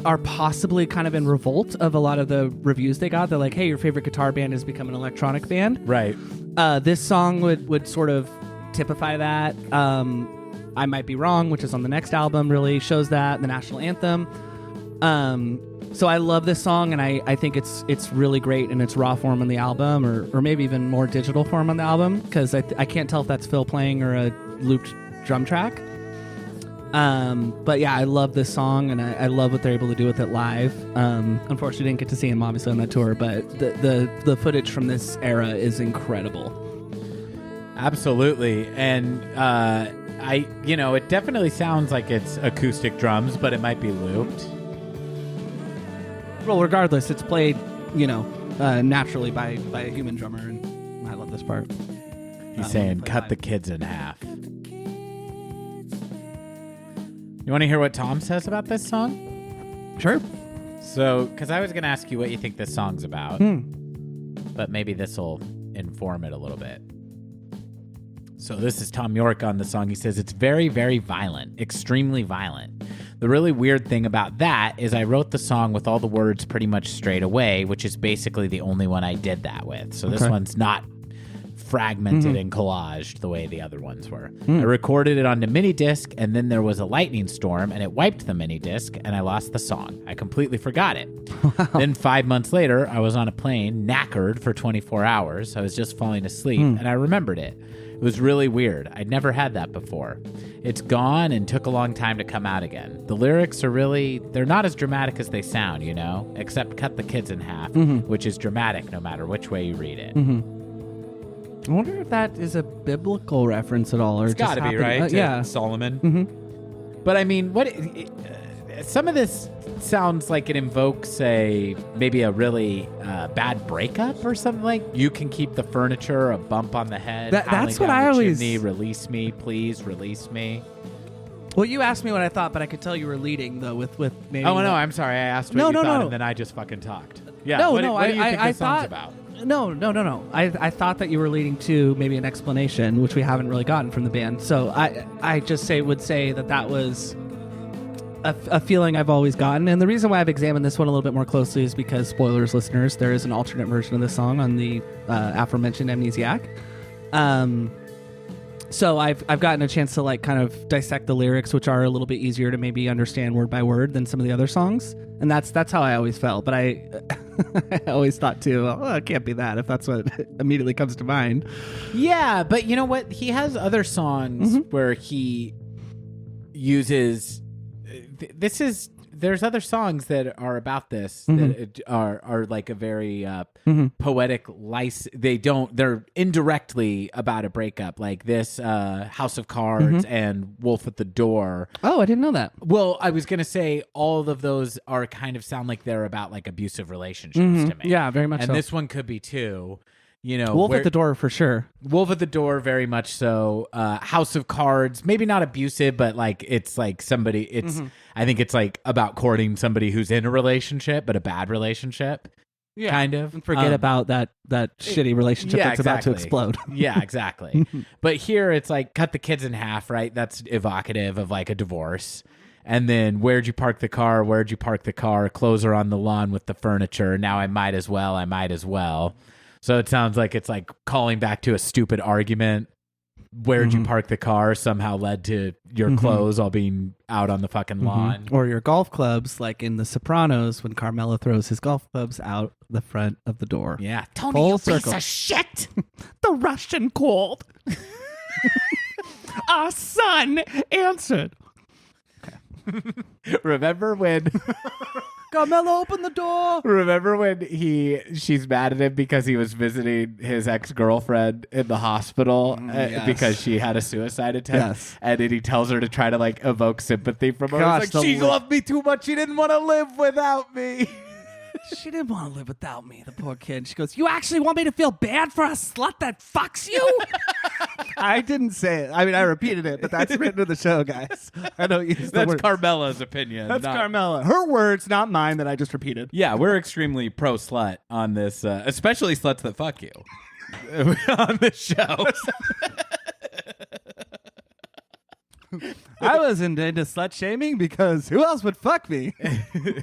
Speaker 2: are possibly kind of in revolt of a lot of the reviews they got. They're like, hey, your favorite guitar band has become an electronic band.
Speaker 3: Right.
Speaker 2: This song would sort of typify that. I Might Be Wrong, which is on the next album, really shows that, the national anthem. So I love this song, and I think it's really great in its raw form on the album, or maybe even more digital form on the album, because I can't tell if that's Phil playing or a looped drum track. But yeah, I love this song, and I love what they're able to do with it live. Unfortunately, didn't get to see him obviously on that tour, but the footage from this era is incredible.
Speaker 3: Absolutely, and it definitely sounds like it's acoustic drums, but it might be looped.
Speaker 2: Well, regardless, it's played, naturally by a human drummer, and I love this part.
Speaker 3: He's saying, cut the kids in half. You want to hear what Tom says about this song?
Speaker 2: Sure.
Speaker 3: So, because I was going to ask you what you think this song's about, but maybe this will inform it a little bit. So this is Tom York on the song. He says, it's very, very violent, extremely violent. The really weird thing about that is I wrote the song with all the words pretty much straight away, which is basically the only one I did that with. So this one's not fragmented and collaged the way the other ones were. I recorded it on the mini disc, and then there was a lightning storm, and it wiped the mini disc, and I lost the song. I completely forgot it. Then 5 months later, I was on a plane, knackered for 24 hours. I was just falling asleep, and I remembered it. It was really weird. I'd never had that before. It's gone and took a long time to come out again. The lyrics are they're not as dramatic as they sound, except cut the kids in half, which is dramatic no matter which way you read it.
Speaker 2: I wonder if that is a biblical reference at all, or
Speaker 3: It's got to be, right?
Speaker 2: Yeah.
Speaker 3: Solomon. But I mean, some of this sounds like it invokes maybe a really bad breakup or something. Like, you can keep the furniture, a bump on the head.
Speaker 2: That's
Speaker 3: howling
Speaker 2: what
Speaker 3: down
Speaker 2: I
Speaker 3: the
Speaker 2: always-
Speaker 3: chimney, release me, please release me.
Speaker 2: Well, you asked me what I thought, but I could tell you were leading though with maybe.
Speaker 3: Oh no, I'm sorry. I asked what you thought, and then I just fucking talked. Yeah. What do you think this song's about?
Speaker 2: No. I thought that you were leading to maybe an explanation, which we haven't really gotten from the band. So I just would say that was a feeling I've always gotten. And the reason why I've examined this one a little bit more closely is because, spoilers, listeners, there is an alternate version of this song on the aforementioned Amnesiac. So I've gotten a chance to kind of dissect the lyrics, which are a little bit easier to maybe understand word by word than some of the other songs. And that's how I always felt. But I always thought too, it can't be that if that's what immediately comes to mind.
Speaker 3: Yeah, but you know what? He has other songs where he uses. There's other songs that are about this that are like a very poetic license. They're indirectly about a breakup, like this House of Cards and Wolf at the Door.
Speaker 2: Oh, I didn't know that.
Speaker 3: Well, I was going to say all of those are kind of sound like they're about like abusive relationships to me.
Speaker 2: Yeah, very much
Speaker 3: and
Speaker 2: so.
Speaker 3: this one could be too.
Speaker 2: Wolf at the Door for sure.
Speaker 3: Wolf at the Door, very much so. House of Cards, maybe not abusive, but like it's like somebody. It's I think it's like about courting somebody who's in a relationship, but a bad relationship. Yeah, kind of.
Speaker 2: And forget about that shitty relationship that's about to explode.
Speaker 3: Yeah, exactly. But here it's like cut the kids in half, right? That's evocative of like a divorce. And then where'd you park the car? Where'd you park the car? Clothes are on the lawn with the furniture. Now I might as well. So it sounds like it's like calling back to a stupid argument. Where'd you park the car somehow led to your clothes all being out on the fucking lawn.
Speaker 2: Or your golf clubs, like in The Sopranos when Carmelo throws his golf clubs out the front of the door.
Speaker 3: Yeah. Tony,
Speaker 2: Full
Speaker 3: you
Speaker 2: circle.
Speaker 3: piece of shit.
Speaker 2: The Russian called. Our son answered.
Speaker 3: Remember when
Speaker 2: Carmelo, open the door.
Speaker 3: Remember when she's mad at him because he was visiting his ex-girlfriend in the hospital because she had a suicide attempt?
Speaker 2: Yes.
Speaker 3: And then he tells her to try to like evoke sympathy from her.
Speaker 2: Gosh,
Speaker 3: He's like, she loved me too much. She didn't want to live without me.
Speaker 2: She didn't want to live without me, the poor kid. She goes, you actually want me to feel bad for a slut that fucks you? I didn't say it. I mean, I repeated it, but that's written in the show, guys. I don't use the
Speaker 3: That's
Speaker 2: word.
Speaker 3: Carmela's opinion.
Speaker 2: That's
Speaker 3: not-
Speaker 2: Carmela. Her words, not mine, that I just repeated.
Speaker 3: Yeah, we're extremely pro slut on this, especially sluts that fuck you on this show.
Speaker 2: I wasn't into slut shaming because who else would fuck me?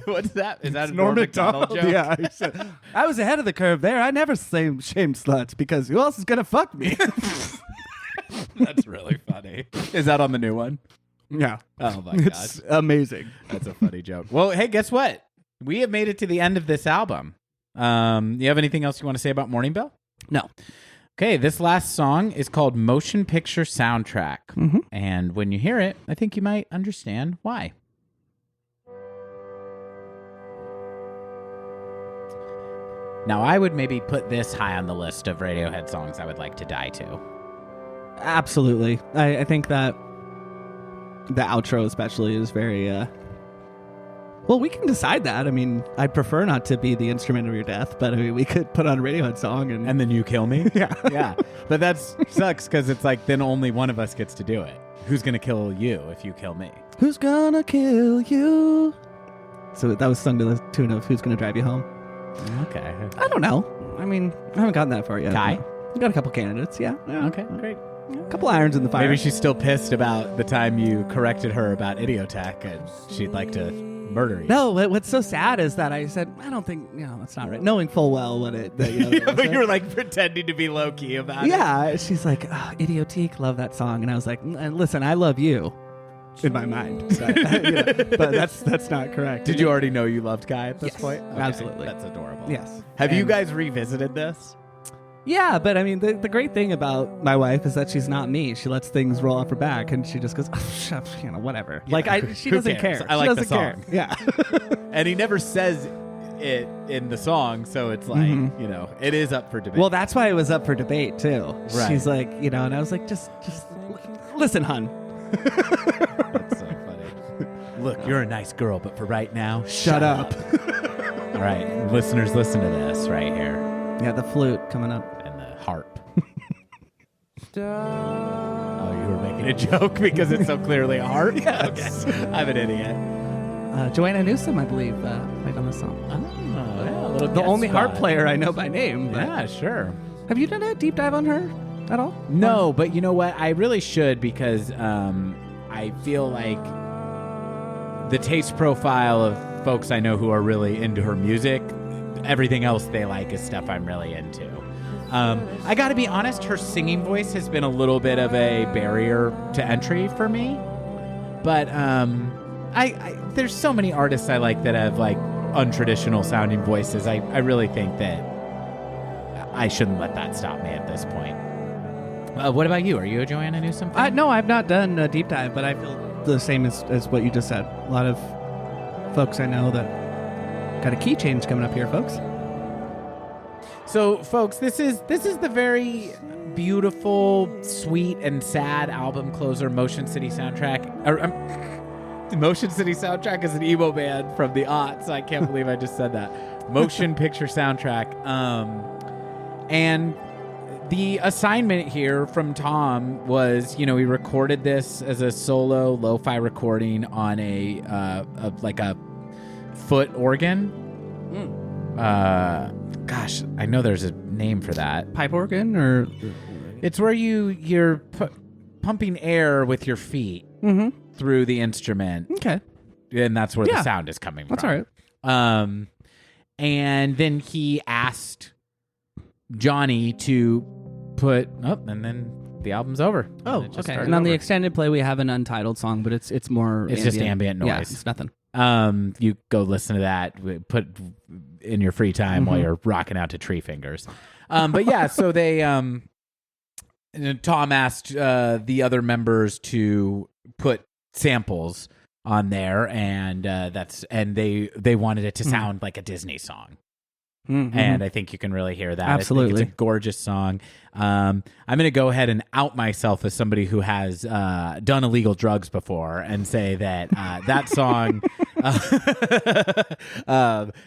Speaker 3: What's that? Is that a
Speaker 2: Norm
Speaker 3: Norm Macdonald joke?
Speaker 2: Yeah. I said- I was ahead of the curve there. I never shamed sluts because who else is going to fuck me?
Speaker 3: That's really funny. Is that on the new one?
Speaker 2: Yeah.
Speaker 3: Oh my
Speaker 2: It's
Speaker 3: gosh.
Speaker 2: amazing.
Speaker 3: That's a funny joke. Well, hey, guess what? We have made it to the end of this album. You have anything else you want to say about Morning Bell?
Speaker 2: No.
Speaker 3: Okay, this last song is called Motion Picture Soundtrack. And when you hear it, I think you might understand why. Now, I would maybe put this high on the list of Radiohead songs I would like to die to.
Speaker 2: Absolutely. I think that the outro especially is very well, we can decide that. I mean, I'd prefer not to be the instrument of your death, but I mean, we could put on a Radiohead song and
Speaker 3: then you kill me?
Speaker 2: Yeah.
Speaker 3: Yeah. But that sucks because it's like then only one of us gets to do it. Who's going to kill you if you kill me?
Speaker 2: who's gonna kill you? So that was sung to the tune of Who's Gonna Drive You Home.
Speaker 3: Okay.
Speaker 2: I don't know. I mean, I haven't gotten that far yet.
Speaker 3: Kai?
Speaker 2: We got a couple candidates, yeah.
Speaker 3: Okay, great.
Speaker 2: A couple irons in the fire.
Speaker 3: Maybe she's still pissed about the time you corrected her about Idiotech and she'd like to murder you.
Speaker 2: No, what's so sad is that I said, I don't think, that's not right. Knowing full well what it,
Speaker 3: But you were like pretending to be low key about it.
Speaker 2: yeah, she's like, Idiotique, love that song. And I was like, listen, I love you in my mind. But, but that's not correct.
Speaker 3: Did you already know you loved Guy at this
Speaker 2: Yes,
Speaker 3: point? Okay,
Speaker 2: absolutely.
Speaker 3: That's adorable.
Speaker 2: Yes.
Speaker 3: Have you
Speaker 2: And-
Speaker 3: guys revisited this?
Speaker 2: Yeah, but I mean, the great thing about my wife is that she's not me. She lets things roll off her back, and she just goes, whatever.
Speaker 3: Yeah.
Speaker 2: Like, she
Speaker 3: Who
Speaker 2: doesn't
Speaker 3: cares?
Speaker 2: care.
Speaker 3: I like
Speaker 2: she
Speaker 3: the
Speaker 2: doesn't care.
Speaker 3: song.
Speaker 2: Yeah.
Speaker 3: And he never says it in the song, so it's like, it is up for debate.
Speaker 2: Well, that's why it was up for debate too.
Speaker 3: Right.
Speaker 2: She's like, and I was like, just listen, hun.
Speaker 3: That's so funny. Look, you're a nice girl, but for right now,
Speaker 2: Shut up.
Speaker 3: All right, listeners, listen to this right here.
Speaker 2: Yeah, the flute coming up.
Speaker 3: And the harp. Oh, you were making a joke because it's so clearly a harp?
Speaker 2: Yes.
Speaker 3: Okay. I'm an idiot.
Speaker 2: Joanna Newsom, I believe, played on the song.
Speaker 3: Oh, yeah, a little
Speaker 2: The
Speaker 3: guest
Speaker 2: only harp
Speaker 3: spot.
Speaker 2: player I know by name. But
Speaker 3: Yeah, sure.
Speaker 2: have you done a deep dive on her at all?
Speaker 3: No, but you know what? I really should because I feel like the taste profile of folks I know who are really into her music, everything else they like is stuff I'm really into. I got to be honest, her singing voice has been a little bit of a barrier to entry for me. But I there's so many artists I like that have like untraditional sounding voices. I really think that I shouldn't let that stop me at this point. What about you? Are you a Joanna Newsom fan?
Speaker 2: No, I've not done a deep dive, but I feel the same as what you just said. A lot of folks I know that got a key change coming up here, folks.
Speaker 3: So, folks, this is the very beautiful, sweet, and sad album closer, Motion City Soundtrack. Motion City Soundtrack is an emo band from the aughts. I can't believe I just said that. Motion Picture Soundtrack. And The assignment here from Tom was, he recorded this as a solo lo-fi recording on a foot organ. Gosh, I know there's a name for that.
Speaker 2: Pipe organ, or
Speaker 3: It's where you're pumping air with your feet through the instrument.
Speaker 2: okay,
Speaker 3: And that's where the sound is coming
Speaker 2: that's
Speaker 3: from.
Speaker 2: all right.
Speaker 3: And then he asked Johnny to put and then the album's over.
Speaker 2: Oh,
Speaker 3: And it just
Speaker 2: okay.
Speaker 3: started
Speaker 2: And on the
Speaker 3: over.
Speaker 2: extended play, we have an untitled song, but it's more.
Speaker 3: It's just ambient noise.
Speaker 2: Yeah, it's nothing.
Speaker 3: You go listen to that, put in your free time while you're rocking out to Tree Fingers. But yeah, so they Tom asked the other members to put samples on there, and they wanted it to sound like a Disney song. And I think you can really hear that.
Speaker 2: Absolutely.
Speaker 3: I think it's a gorgeous song. I'm going to go ahead and out myself as somebody who has done illegal drugs before and say that that song,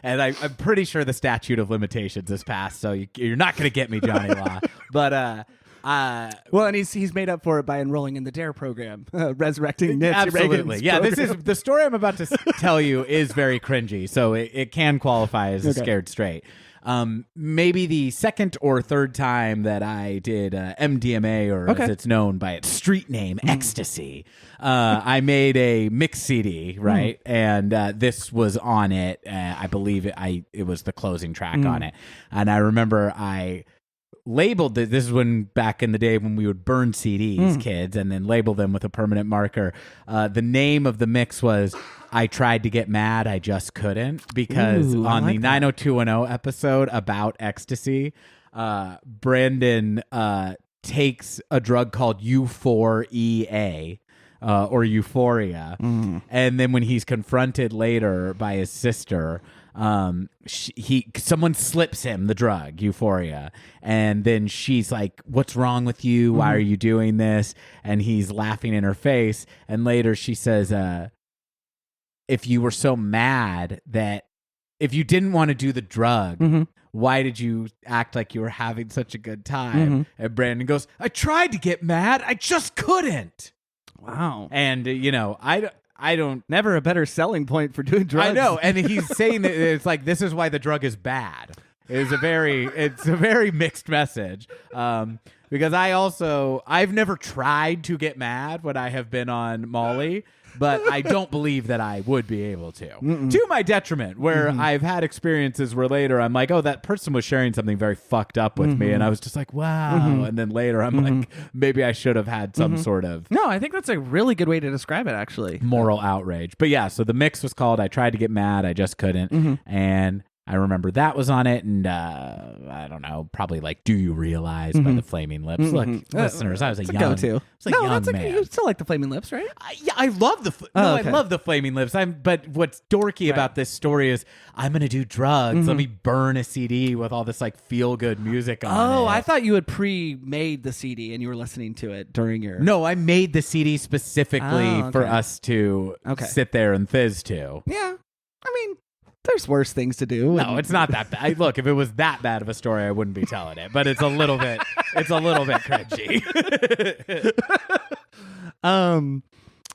Speaker 3: and I'm pretty sure the statute of limitations is passed, so you're not going to get me, Johnny Law. But
Speaker 2: well, and he's made up for it by enrolling in the DARE program, resurrecting Nancy
Speaker 3: absolutely,
Speaker 2: Reagan's
Speaker 3: yeah.
Speaker 2: program.
Speaker 3: This is the story I'm about to tell you is very cringy, so it can qualify as a scared straight. Maybe the second or third time that I did MDMA, or as it's known by its street name, ecstasy. I made a mix CD, right, and this was on it. I believe it was the closing track on it, and I remember I labeled it. This is when back in the day when we would burn CDs, kids, and then label them with a permanent marker. The name of the mix was "I Tried to Get Mad, I Just Couldn't," because on the 90210 episode about ecstasy, Brandon takes a drug called U4EA. Or Euphoria, and then when he's confronted later by his sister, someone slips him the drug Euphoria, and then she's like, "What's wrong with you? Why are you doing this?" And he's laughing in her face, and later she says, "If you were so mad that if you didn't want to do the drug." Why did you act like you were having such a good time? And Brandon goes, "I tried to get mad, I just couldn't."
Speaker 2: Wow.
Speaker 3: And I don't.
Speaker 2: Never a better selling point for doing drugs.
Speaker 3: I know, and he's saying that it's like this is why the drug is bad. It's a very mixed message. Because I've never tried to get mad when I have been on Molly, but I don't believe that I would be able to my detriment, where I've had experiences where later I'm like, oh, that person was sharing something very fucked up with me, and I was just like, wow. And then later I'm like, maybe I should have had some sort of
Speaker 2: No, I think that's a really good way to describe it, actually.
Speaker 3: moral outrage. But yeah, so the mix was called "I Tried to Get Mad, I Just Couldn't," and I remember that was on it, and I don't know, probably like "Do You Realize" by the Flaming Lips. Look, listeners, I was a young,
Speaker 2: go-to.
Speaker 3: I was a young man.
Speaker 2: You still like the Flaming Lips, right?
Speaker 3: I love the I love the Flaming Lips. But what's dorky about this story is I'm gonna do drugs. Let me burn a CD with all this like feel good music on it.
Speaker 2: Oh, I thought you had pre-made the CD and you were listening to it during your.
Speaker 3: No, I made the CD specifically for us to sit there and fizz to.
Speaker 2: Yeah, I mean, there's worse things to do.
Speaker 3: No, it's not that bad. Look, if it was that bad of a story, I wouldn't be telling it. But it's a little bit cringy.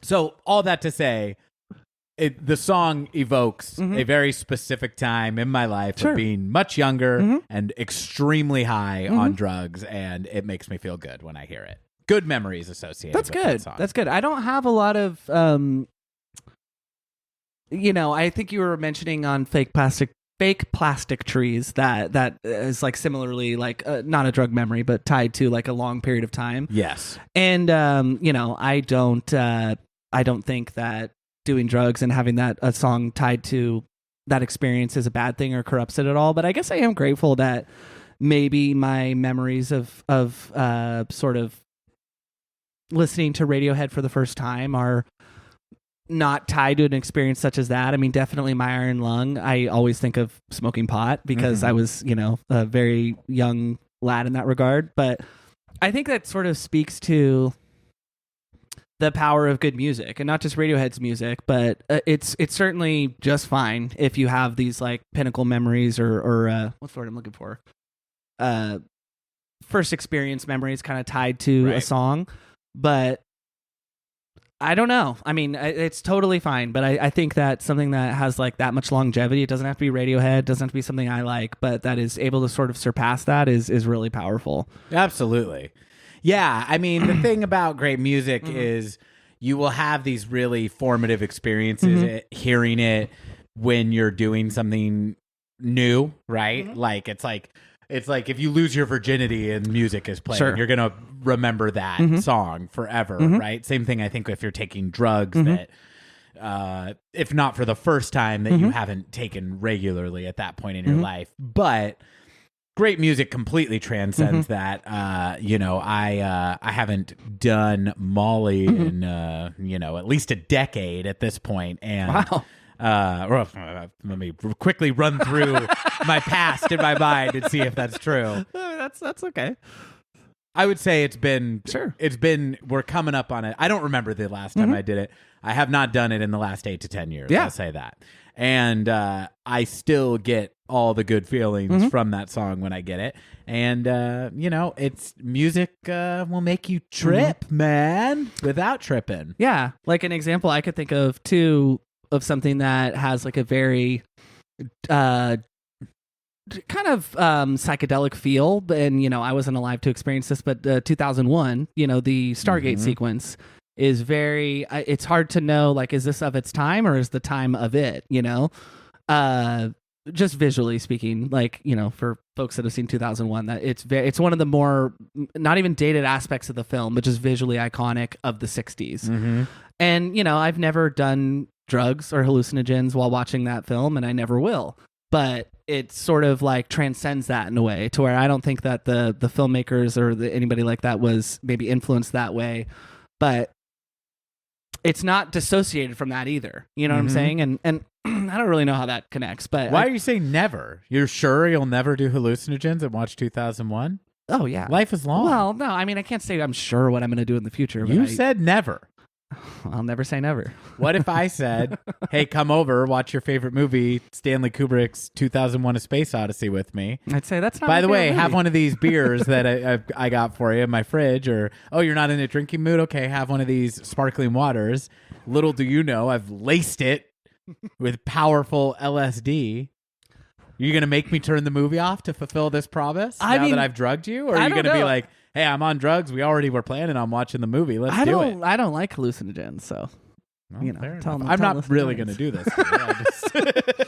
Speaker 3: So all that to say, the song evokes a very specific time in my life of being much younger and extremely high on drugs, and it makes me feel good when I hear it. Good memories associated.
Speaker 2: That's
Speaker 3: with
Speaker 2: good.
Speaker 3: That song.
Speaker 2: That's good. I don't have a lot of. I think you were mentioning on fake plastic trees that is like similarly like not a drug memory, but tied to like a long period of time.
Speaker 3: Yes.
Speaker 2: And I don't think that doing drugs and having a song tied to that experience is a bad thing or corrupts it at all. But I guess I am grateful that maybe my memories of sort of listening to Radiohead for the first time are not tied to an experience such as that. I mean, definitely My Iron Lung. I always think of smoking pot because I was, a very young lad in that regard. But I think that sort of speaks to the power of good music, and not just Radiohead's music, but it's certainly just fine if you have these like pinnacle memories or what's the word I'm looking for? first experience memories kind of tied to a
Speaker 3: Right.
Speaker 2: song, but I don't know. I mean, it's totally fine, but I think that something that has like that much longevity, it doesn't have to be Radiohead, it doesn't have to be something I like, but that is able to sort of surpass that is really powerful.
Speaker 3: Absolutely. Yeah, I mean, the thing about great music is you will have these really formative experiences hearing it when you're doing something new, right? Like it's like if you lose your virginity and music is playing,
Speaker 2: Sure.
Speaker 3: you're going to remember that song forever, right? Same thing I think if you're taking drugs that if not for the first time that you haven't taken regularly at that point in your life. But great music completely transcends that. You know, I haven't done Molly in at least a decade at this point, and
Speaker 2: Wow.
Speaker 3: let me quickly run through my past in my mind and see if that's true.
Speaker 2: That's okay.
Speaker 3: I would say it's been
Speaker 2: Sure.
Speaker 3: we're coming up on it. I don't remember the last time I did it. I have not done it in the last 8 to 10 years.
Speaker 2: Yeah.
Speaker 3: I'll say that. And I still get all the good feelings from that song when I get it. And it's music will make you trip, man, without tripping.
Speaker 2: Yeah, like an example I could think of too of something that has like a very kind of psychedelic feel, and I wasn't alive to experience this, but 2001, the Stargate sequence is very it's hard to know, like, is this of its time or is the time of it, just visually speaking, like, for folks that have seen 2001, that it's one of the more not even dated aspects of the film, but just visually iconic of the 60s. And I've never done drugs or hallucinogens while watching that film, and I never will, but it sort of like transcends that in a way to where I don't think that the filmmakers or anybody like that was maybe influenced that way, but it's not dissociated from that either. You know what I'm saying? And I don't really know how that connects, but
Speaker 3: Why are you saying never? You're sure you'll never do hallucinogens and watch 2001?
Speaker 2: oh yeah.
Speaker 3: Life is long.
Speaker 2: Well, no, I mean, I can't say I'm sure what I'm going to do in the future. But
Speaker 3: you said never.
Speaker 2: I'll never say never.
Speaker 3: What if I said, hey, come over, watch your favorite movie, Stanley Kubrick's 2001 A Space Odyssey with me.
Speaker 2: I'd say that's not.
Speaker 3: By
Speaker 2: my
Speaker 3: the way,
Speaker 2: favorite
Speaker 3: have
Speaker 2: movie.
Speaker 3: one of these beers that I got for you in my fridge. Or, oh, you're not in a drinking mood? Okay, have one of these sparkling waters. Little do you know, I've laced it with powerful LSD. You're going to make me turn the movie off to fulfill this promise
Speaker 2: I
Speaker 3: now
Speaker 2: mean,
Speaker 3: that I've drugged you? Or are
Speaker 2: I
Speaker 3: you
Speaker 2: don't
Speaker 3: going to be
Speaker 2: know.
Speaker 3: like, hey, I'm on drugs. We already were planning on watching the movie. Let's
Speaker 2: I
Speaker 3: do
Speaker 2: don't.
Speaker 3: it.
Speaker 2: I don't like hallucinogens, so.
Speaker 3: Well, fair
Speaker 2: tell
Speaker 3: enough.
Speaker 2: them-
Speaker 3: I'm
Speaker 2: tell
Speaker 3: not
Speaker 2: them
Speaker 3: really
Speaker 2: listeners.
Speaker 3: going to do this. To you. I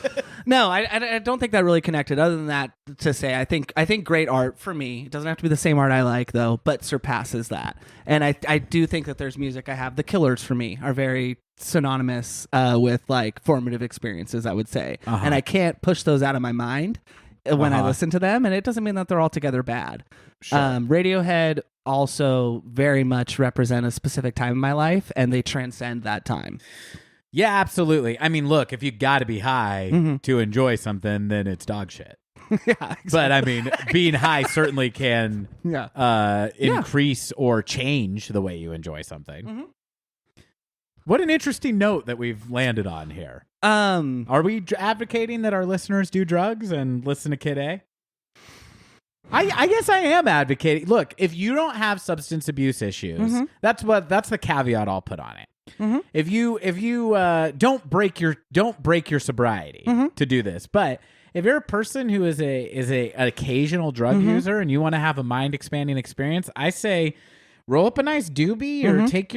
Speaker 3: just-
Speaker 2: No, I don't think that really connected. Other than that, to say, I think great art for me. It doesn't have to be the same art I like though, but surpasses that. And I do think that there's music I have. The Killers for me are very synonymous with like formative experiences, I would say, and I can't push those out of my mind when I listen to them. And it doesn't mean that they're altogether bad.
Speaker 3: Sure.
Speaker 2: Radiohead also very much represent a specific time in my life, and they transcend that time.
Speaker 3: Yeah, absolutely. I mean, look, if you got to be high to enjoy something, then it's dog shit.
Speaker 2: Yeah,
Speaker 3: But I mean, being high certainly can
Speaker 2: yeah.
Speaker 3: increase or change the way you enjoy something. What an interesting note that we've landed on here. Are we advocating that our listeners do drugs and listen to Kid A? I guess I am advocating. Look, if you don't have substance abuse issues, that's the caveat I'll put on it. If you don't break your sobriety to do this, but if you're a person who is an occasional drug user and you want to have a mind expanding experience, I say roll up a nice doobie or take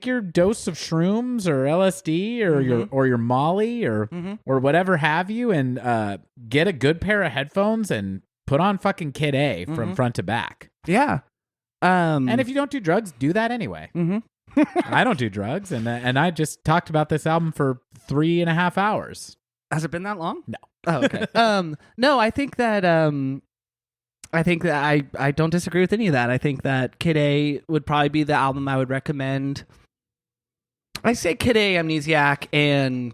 Speaker 3: your dose of shrooms or LSD or your Molly or whatever have you, and get a good pair of headphones and put on fucking Kid A from front to back.
Speaker 2: Yeah.
Speaker 3: And if you don't do drugs, do that anyway. I don't do drugs, and I just talked about this album for 3.5 hours.
Speaker 2: Has it been that long?
Speaker 3: No.
Speaker 2: Oh, okay. No, I think that I don't disagree with any of that. I think that Kid A would probably be the album I would recommend. I say Kid A, Amnesiac, and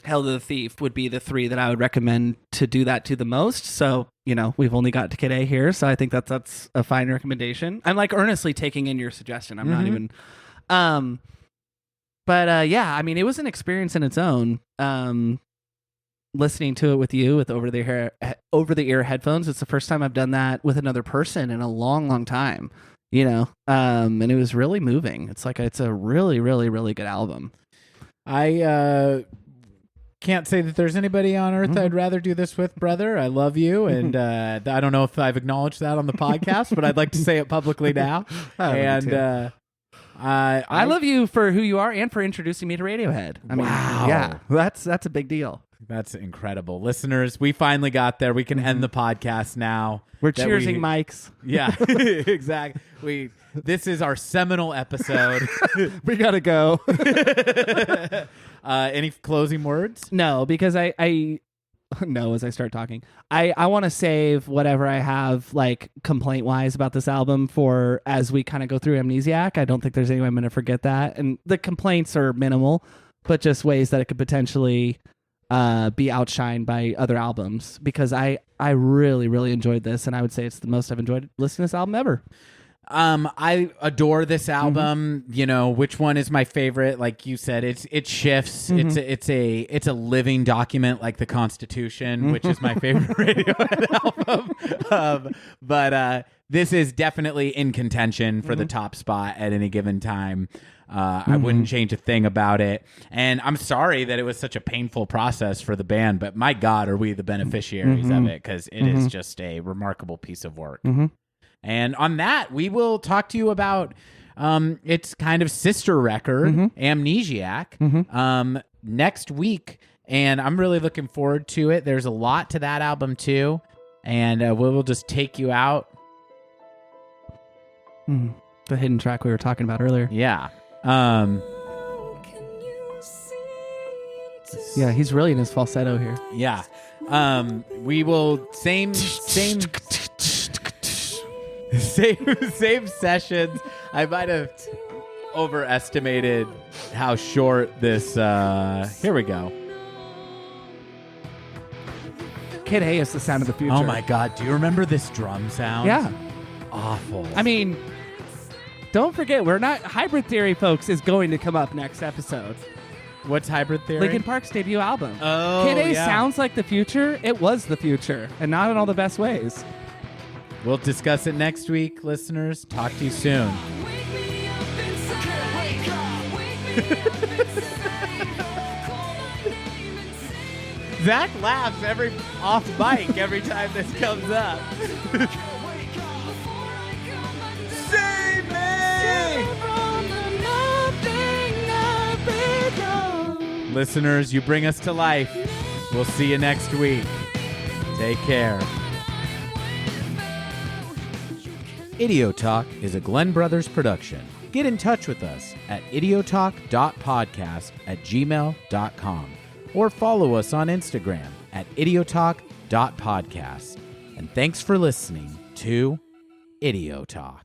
Speaker 2: Hail to the Thief would be the three that I would recommend to do that to the most. So, we've only got to Kid A here, so I think that's a fine recommendation. I'm like earnestly taking in your suggestion. I'm not even but yeah, I mean, it was an experience in its own. listening to it with you with over the ear headphones. It's the first time I've done that with another person in a long, long time. And it was really moving. It's a really, really, really good album.
Speaker 3: I can't say that there's anybody on earth I'd rather do this with, brother. I love you, and I don't know if I've acknowledged that on the podcast, but I'd like to say it publicly now.
Speaker 2: I love you for who you are and for introducing me to Radiohead. I mean, yeah, that's a big deal.
Speaker 3: That's incredible. Listeners, we finally got there. We can end the podcast now.
Speaker 2: We're cheersing mics.
Speaker 3: Yeah, exactly. This is our seminal episode.
Speaker 2: We gotta go.
Speaker 3: Any closing words?
Speaker 2: No, because I no, as I start talking, I want to save whatever I have like complaint wise about this album for as we kind of go through Amnesiac. I don't think there's any way I'm going to forget that. And the complaints are minimal, but just ways that it could potentially be outshined by other albums, because I really, really enjoyed this, and I would say it's the most I've enjoyed listening to this album ever.
Speaker 3: I adore this album. Which one is my favorite? Like you said, it shifts. It's a living document, like the Constitution, which is my favorite Radiohead album. But this is definitely in contention for the top spot at any given time. I wouldn't change a thing about it. And I'm sorry that it was such a painful process for the band, but my God, are we the beneficiaries of it, because it is just a remarkable piece of work. And on that, we will talk to you about its kind of sister record, Amnesiac, next week. And I'm really looking forward to it. There's a lot to that album, too. And we'll just take you out.
Speaker 2: The hidden track we were talking about earlier.
Speaker 3: Yeah.
Speaker 2: Yeah, he's really in his falsetto here.
Speaker 3: Yeah. We will same sessions. I might have overestimated how short this here we go.
Speaker 2: Kid A is the sound of the future.
Speaker 3: Oh my God, do you remember this drum sound?
Speaker 2: Yeah.
Speaker 3: Awful.
Speaker 2: I mean, don't forget, Hybrid Theory, folks, is going to come up next episode.
Speaker 3: What's Hybrid Theory?
Speaker 2: Linkin Park's debut album.
Speaker 3: Oh,
Speaker 2: Kid A
Speaker 3: yeah.
Speaker 2: sounds like the future. It was the future, and not in all the best ways.
Speaker 3: We'll discuss it next week, listeners. Talk to you soon. Zach laughs off mic every time this comes up. Save me! Listeners, you bring us to life. We'll see you next week. Take care. Idiotalk is a Glenn Brothers production. Get in touch with us at idiotalk.podcast@gmail.com or follow us on Instagram at idiotalk.podcast. And thanks for listening to Idiotalk.